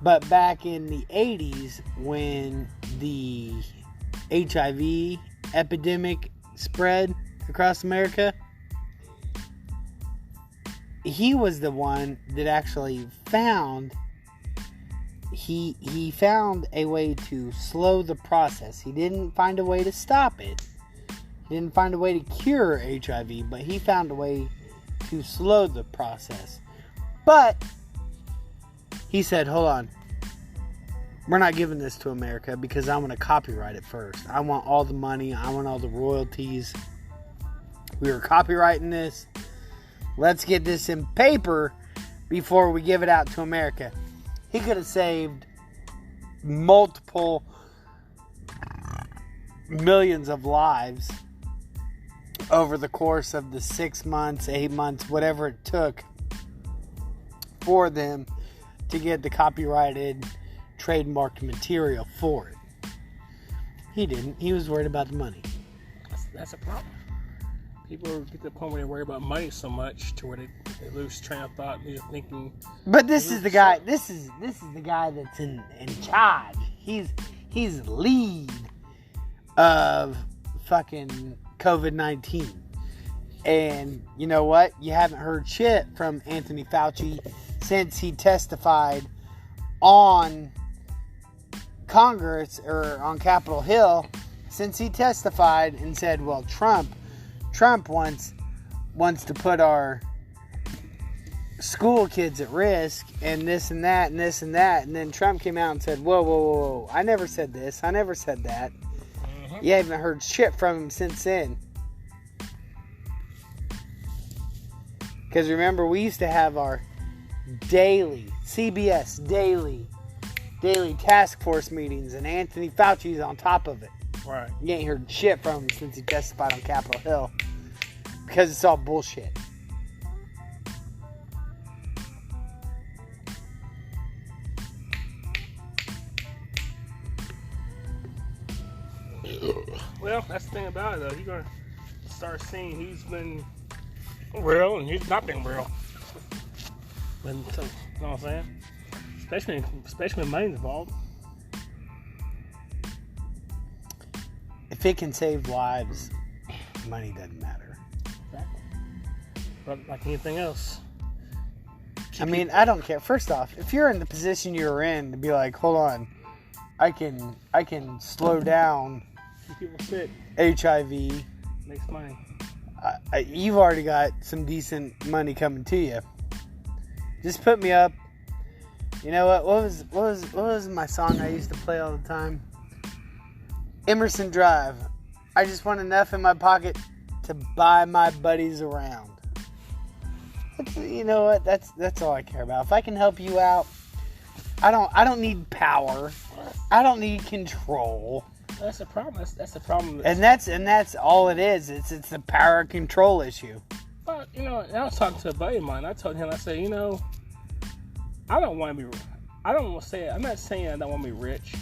but back in the 80s when the HIV epidemic spread across America, he was the one that actually found he found a way to slow the process. He didn't find a way to stop it. He didn't find a way to cure HIV, but he found a way to slow the process. But he said, hold on, we're not giving this to America because I want to copyright it first. I want all the money. I want all the royalties. We were copyrighting this. Let's get this in paper before we give it out to America. He could have saved multiple millions of lives over the course of the 6 months, 8 months, whatever it took for them to get the copyrighted, trademarked material for it. He didn't. He was worried about the money. That's a problem. People get to the point where they worry about money so much to where they lose train of thought. They're thinking. But this is the guy. This is the guy that's in charge. He's the lead of fucking COVID-19. And you know what? You haven't heard shit from Anthony Fauci since he testified on Congress or on Capitol Hill. Since he testified and said, "Well, Trump wants to put our school kids at risk and this and that and this and that," and then Trump came out and said, "Whoa! I never said this. I never said that." Mm-hmm. You haven't heard shit from him since then. Because remember, we used to have our CBS daily task force meetings, and Anthony Fauci's on top of it. Right. You ain't heard shit from him since he testified on Capitol Hill. Because it's all bullshit. Well, that's the thing about it, though. You're going to start seeing who's been real and who's not been real. But so, you know what I'm saying? Especially when money's involved. If it can save lives, money doesn't matter. Exactly. But like anything else. I mean, I don't care. First off, if you're in the position you're in to be like, hold on, I can slow down Keep people sick. HIV. Makes money. You've already got some decent money coming to you. Just put me up. You know what? What was my song I used to play all the time? Emerson Drive. I just want enough in my pocket to buy my buddies around. You know what? That's all I care about. If I can help you out, I don't need power. I don't need control. That's the problem. That's the problem. And that's all it is. It's the power control issue. But I was talking to a buddy of mine. I told him, I said, I don't want to be. I don't want to say. I'm not saying I don't want to be rich.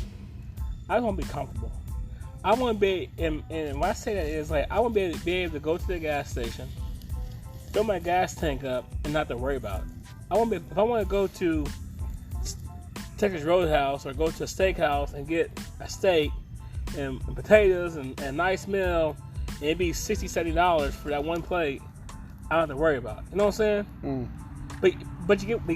I just want to be comfortable. I want to be, and when I say that, is like I want to be able to go to the gas station, fill my gas tank up, and not to worry about it. If I want to go to Texas Roadhouse or go to a steakhouse and get a steak and potatoes and a nice meal, and it'd be $60, $70 for that one plate, I don't have to worry about it. You know what I'm saying? But you get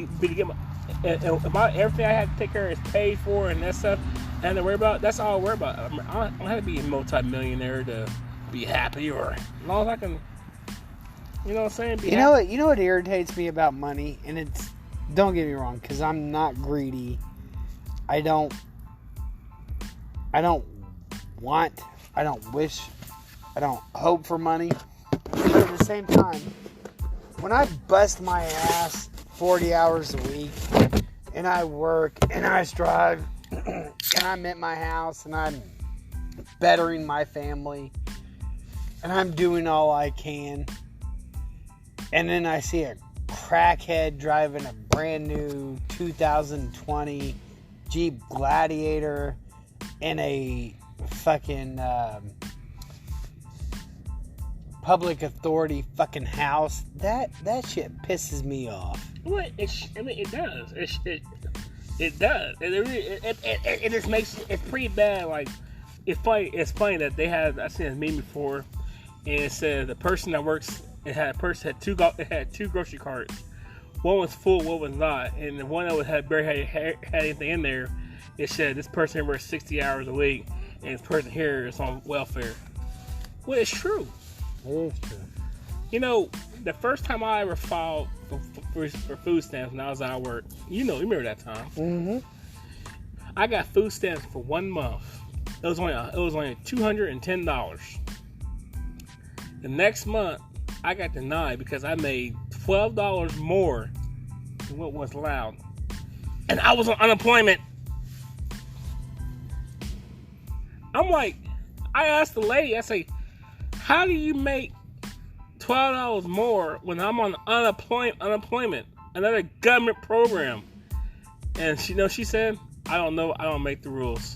everything I have to take care of is paid for, and that stuff I have to worry about. That's all I worry about. I don't have to be a multi-millionaire to be happy, or as long as I can. You know what I'm saying? You know what irritates me about money, and it's, don't get me wrong, because I'm not greedy. I don't want, I don't wish, I don't hope for money. But at the same time, when I bust my ass 40 hours a week, and I work, and I strive, and I'm at my house, and I'm bettering my family, and I'm doing all I can, and then I see a crackhead driving a brand new 2020 Jeep Gladiator in a fucking public authority fucking house, that shit pisses me off. Well, it does. It does. It just makes it's pretty bad. Like it's funny that they had, I seen a meme before, and it said the person that works. It had two grocery carts. One was full, one was not, and the one that had barely had anything in there. It said this person here works 60 hours a week, and this person here is on welfare. Well, it's true. It is true. The first time I ever filed for food stamps when I was out of work, you remember that time. Mm-hmm. I got food stamps for 1 month. It was only $210. The next month, I got denied because I made $12 more than what was allowed, and I was on unemployment. I'm like, I asked the lady, I say, how do you make $12 more when I'm on unemployment, another government program? And she said, I don't know, I don't make the rules.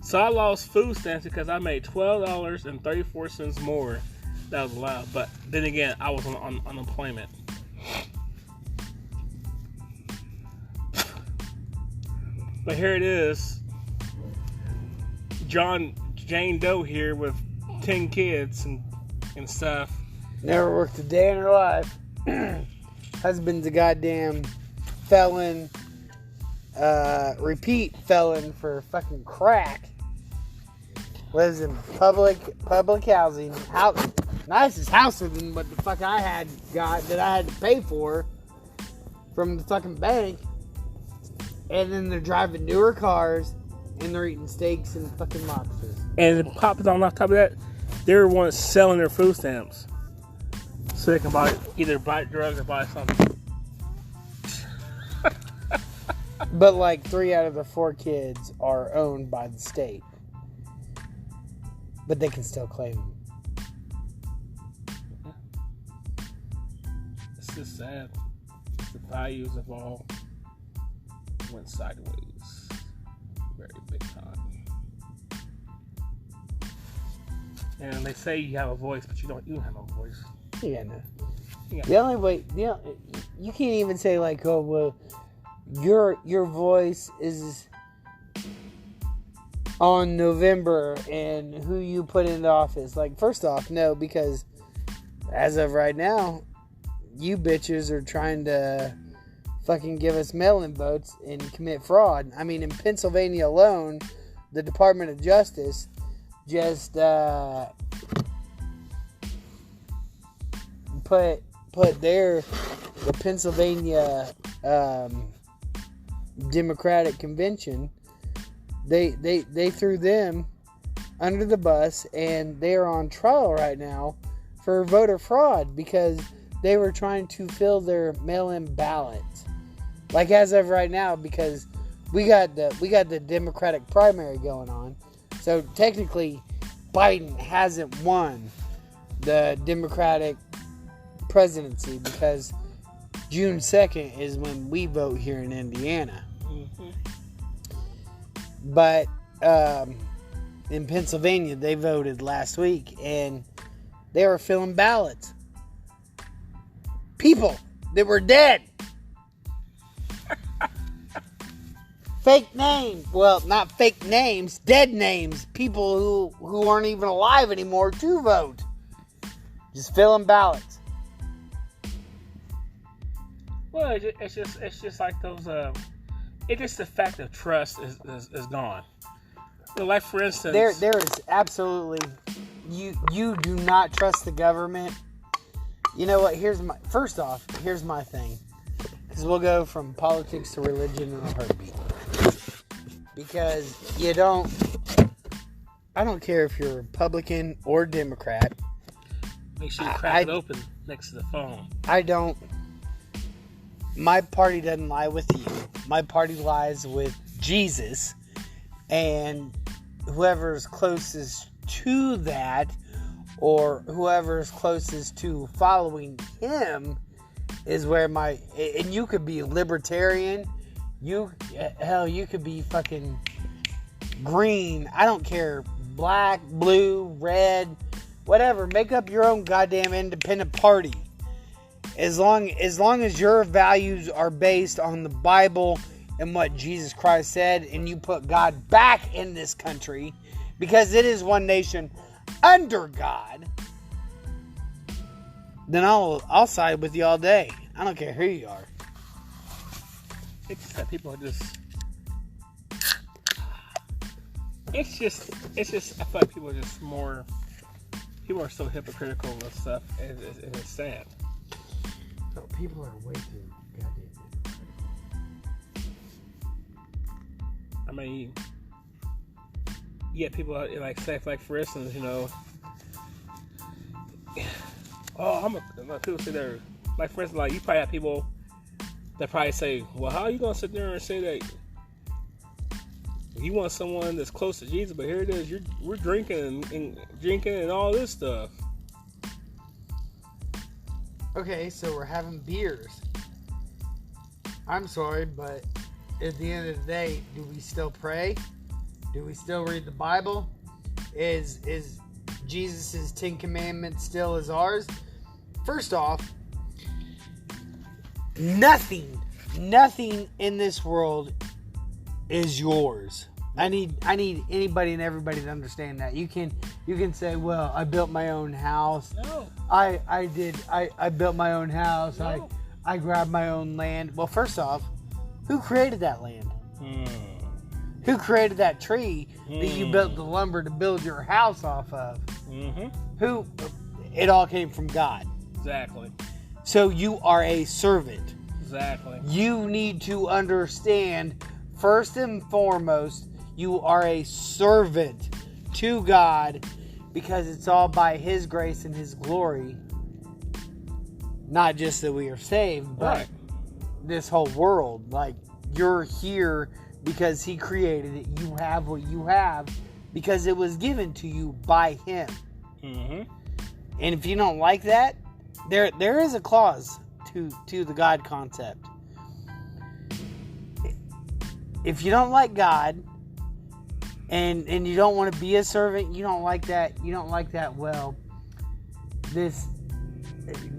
So I lost food stamps because I made $12.34 more that was allowed. But then again, I was on unemployment. But here it is. Jane Doe here with 10 kids and stuff. Never worked a day in her life. Husband's a goddamn felon, repeat felon for fucking crack. Lives in public housing. Nicest house than what the fuck I had that I had to pay for from the fucking bank. And then they're driving newer cars, and they're eating steaks and fucking lobsters. And it pops on top of that, they're the ones selling their food stamps, so they can either buy drugs or buy something. But like 3 out of the 4 kids are owned by the state, but they can still claim them. It's just sad. The values of all went sideways, very big time. And they say you have a voice, but you don't have a voice. Yeah, no. Yeah. The only way, you can't even say like, oh well, your voice is on November and who you put into office. Like, first off, no, because as of right now, you bitches are trying to fucking give us mail-in votes and commit fraud. I mean, in Pennsylvania alone, the Department of Justice just put the Pennsylvania Democratic Convention. They threw them under the bus, and they are on trial right now for voter fraud because they were trying to fill their mail-in ballots. Like, as of right now, because we got the Democratic primary going on, so technically Biden hasn't won the Democratic presidency because June 2nd is when we vote here in Indiana. Mm-hmm. But in Pennsylvania, they voted last week, and they were filling ballots. People that were dead. Fake names. Well, not fake names. Dead names. People who aren't even alive anymore to vote. Just filling ballots. Well, it's just like those. It's just the fact of trust is gone. You know, like for instance, there is absolutely you do not trust the government. You know what? Here's my thing, because we'll go from politics to religion in a heartbeat. Because I don't care if you're Republican or Democrat. Make sure you crack it open next to the phone. My party doesn't lie with you. My party lies with Jesus, and whoever's closest to that, or whoever's closest to following him, is where and you could be libertarian. You could be fucking green. I don't care. Black, blue, red, whatever. Make up your own goddamn independent party. As long as your values are based on the Bible and what Jesus Christ said, and you put God back in this country, because it is one nation under God, then I'll side with you all day. I don't care who you are. It's just that people are just. It's just. I feel like people are just more. People are so hypocritical and stuff, and it's sad. No, people are way too goddamn hypocritical. I mean, yeah, people are, like say, like for instance, you know. People say they're like, for instance, like you probably have people that probably say, well, how are you gonna sit there and say that you want someone that's close to Jesus, but here it is, we're drinking and all this stuff. Okay, so we're having beers. I'm sorry, but at the end of the day, do we still pray? Do we still read the Bible? Is Jesus' 10 Commandments still as ours? First off, nothing in this world is yours. I need anybody and everybody to understand that. You can say, well, I built my own house. No. I built my own house. No. I grabbed my own land. Well, first off, who created that land? Who created that tree that you built the lumber to build your house off of? Who? It all came from God. Exactly. So you are a servant. Exactly. You need to understand, first and foremost, you are a servant to God, because it's all by His grace and His glory. Not just that we are saved, but this whole world. Like, you're here because He created it. You have what you have because it was given to you by Him. And if you don't like that, there is a clause to the God concept. If you don't like God, and you don't want to be a servant, you don't like that, well, this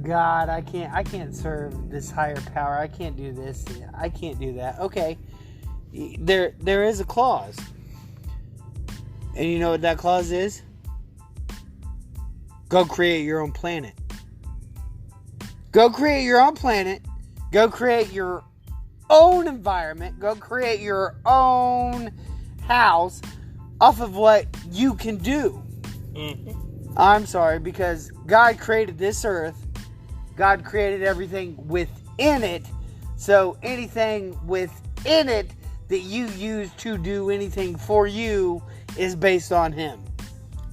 God, I can't serve this higher power. I can't do this. I can't do that. Okay. There is a clause. And you know what that clause is? Go create your own planet. Go create your own planet. Go create your own environment. Go create your own house off of what you can do. Mm-hmm. I'm sorry, because God created this earth. God created everything within it. So anything within it that you use to do anything for you is based on Him.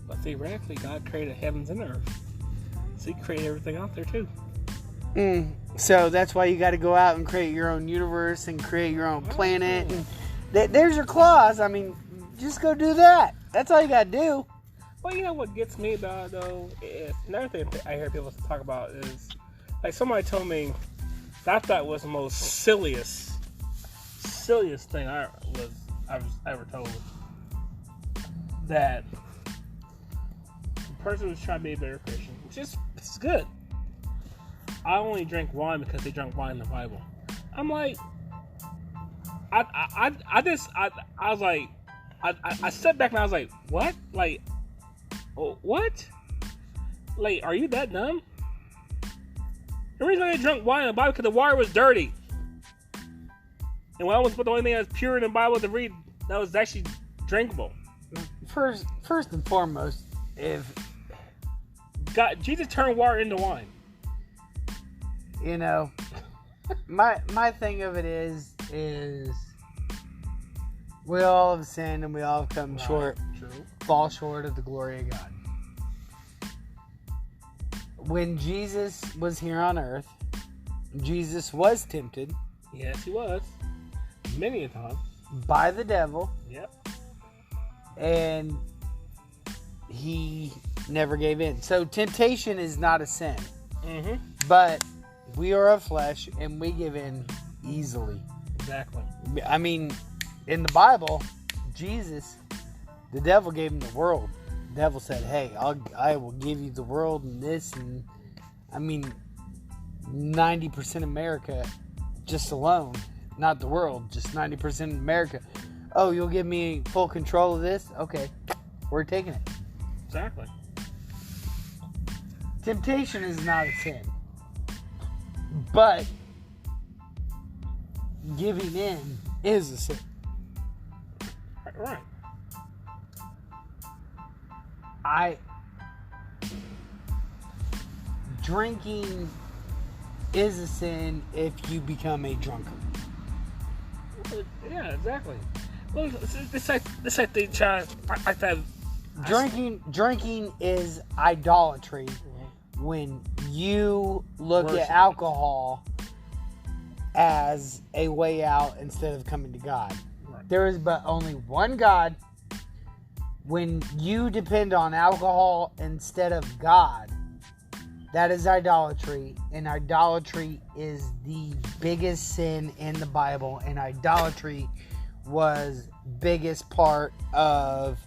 But theoretically, God created heavens and earth. So He created everything out there too. So that's why you got to go out and create your own universe and create your own planet. And there's your clause. I mean, just go do that. That's all you got to do. Well, you know what gets me about it, though, is another thing I hear people talk about is, like, somebody told me that I thought was the most silliest thing I was ever told. That the person was trying to be a better Christian, which is it's good. I only drink wine because they drank wine in the Bible. I'm like, I was like, I stepped back and I was like, what? Like, oh, what? Like, are you that dumb? The reason why they drank wine in the Bible because the water was dirty. And when I was the only thing that was pure in the Bible to read that was actually drinkable. First and foremost, if Jesus turned water into wine. you know, my thing of it is we all have sinned and we all have come short, fall short of the glory of God. When Jesus was here on earth, Jesus was tempted. Yes, He was. Many a time. By the devil. Yep. And He never gave in. So temptation is not a sin. Mm-hmm. But we are of flesh and we give in easily. Exactly. I mean, in the Bible, Jesus, the devil gave him the world. The devil said, hey, I will give you the world and this. And I mean, 90% of America just alone, not the world, just 90% of America. Oh, you'll give me full control of this? Okay, we're taking it. Exactly. Temptation is not a sin. But giving in is a sin. Right. Drinking is a sin if you become a drunkard. Yeah, exactly. Well, it's like they try. I thought Drinking is idolatry when you look Worship. at alcohol as a way out instead of coming to God. Right. There is but only one God. When you depend on alcohol instead of God, that is idolatry, and idolatry is the biggest sin in the Bible, and idolatry was biggest part of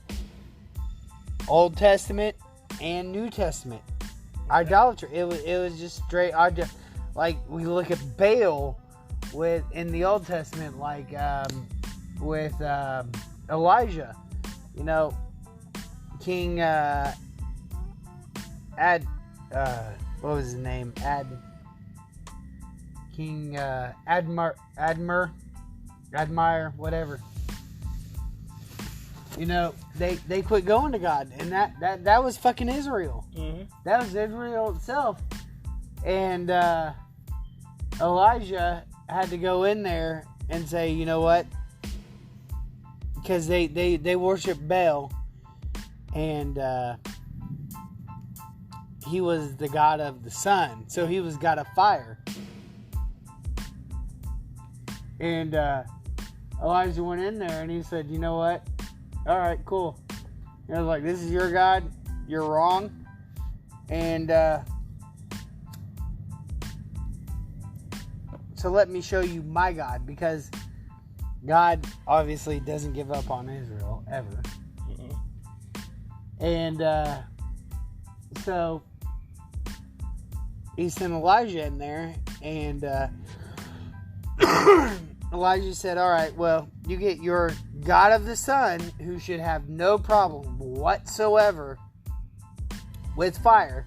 Old Testament and New Testament. Idolatry. It was just straight. Like we look at Baal in the Old Testament, like with Elijah. You know, King what was his name? King Admire, whatever. You know, they quit going to God, and that was fucking Israel. Mm-hmm. That was Israel itself. And Elijah had to go in there and say, you know what? Because they worship Baal, and he was the god of the sun, so he was god of fire. And Elijah went in there and he said, you know what? All right, cool. And I was like, this is your God. You're wrong. And so let me show you my God, because God obviously doesn't give up on Israel ever. Mm-hmm. And so he sent Elijah in there, and Elijah said, all right, well, you get your God of the sun, who should have no problem whatsoever with fire.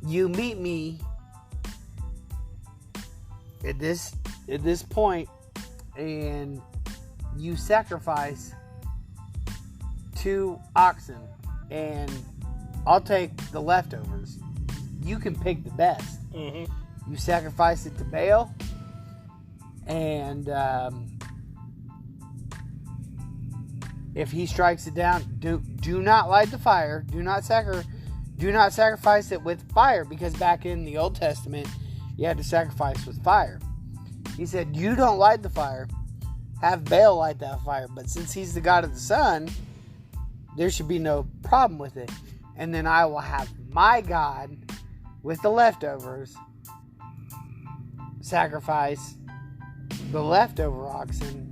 You meet me at this point, and you sacrifice 2 oxen, and I'll take the leftovers. You can pick the best. Mm-hmm. You sacrifice it to Baal, and if he strikes it down, do not light the fire. Do not sacrifice it with fire, because back in the Old Testament, you had to sacrifice with fire. He said, you don't light the fire. Have Baal light that fire. But since he's the God of the sun, there should be no problem with it. And then I will have my God, with the leftovers, sacrifice the leftover oxen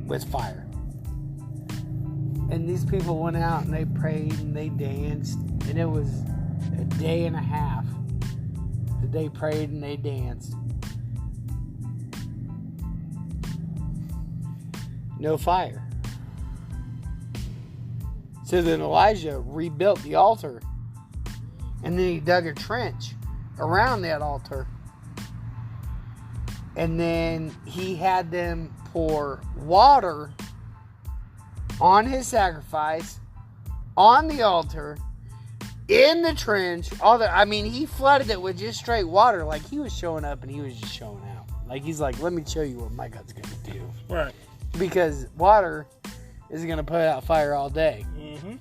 with fire. And these people went out and they prayed and they danced. And it was a day and a half that they prayed and they danced. No fire. So then Elijah rebuilt the altar. And then he dug a trench around that altar. And then he had them pour water on his sacrifice, on the altar, in the trench. He flooded it with just straight water. Like, he was showing up and he was just showing out. Like, he's like, let me show you what my God's going to do. Right. Because water is going to put out fire all day. Mm-hmm.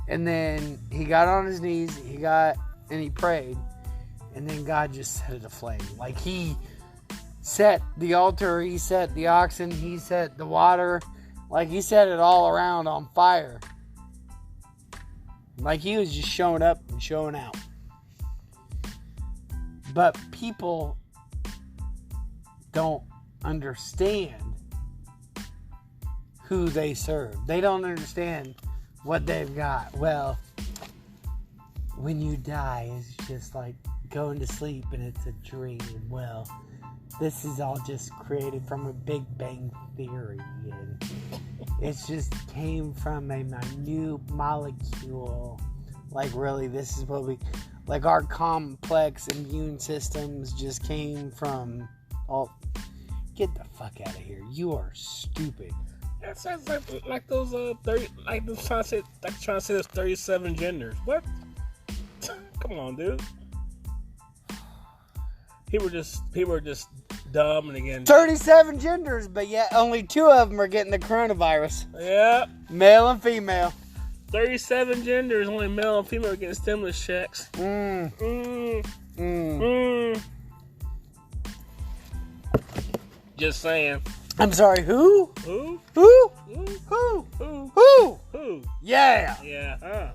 And then he got on his knees, and he prayed. And then God just set it aflame. Like, he set the altar, he set the oxen, he set the water. Like, he set it all around on fire. Like, he was just showing up and showing out. But people don't understand who they serve. They don't understand what they've got. Well, when you die, it's just like going to sleep and it's a dream. Well, this is all just created from a Big Bang Theory, and it just came from a minute molecule. Like, really, this is what like, our complex immune systems just came from get the fuck out of here. You are stupid. That sounds like those 30, like those trying to say there's 37 genders. What? Come on, dude. People are just dumb, and again, 37 genders, but yet only 2 of them are getting the coronavirus. Yeah. Male and female. 37 genders, only male and female are getting stimulus checks. Just saying. I'm sorry, who? Who? Who? Who? Who? Who? Who? Who? Yeah. Yeah, huh?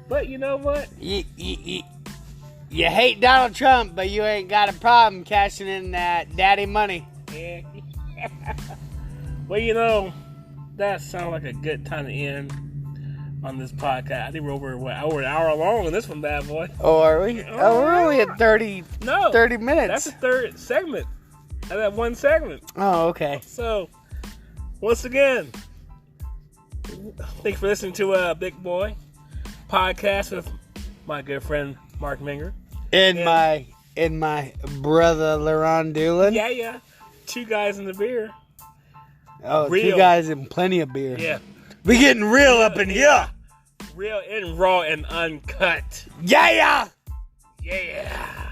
But you know what? You hate Donald Trump, but you ain't got a problem cashing in that daddy money. Yeah. Well, you know, that sounds like a good time to end on this podcast. I think we're over an hour long on this one, bad boy. Oh, are we? Oh, we're only at 30 minutes. That's the third segment. I have one segment. Oh, okay. So, once again, thanks for listening to Big Boy Podcast with my good friend Mark Minger. And my brother Laron Doolin. Yeah. 2 guys in the beer. Oh, real. 2 guys and plenty of beer. Yeah. We getting real up in here. Real and raw and uncut. Yeah. Yeah.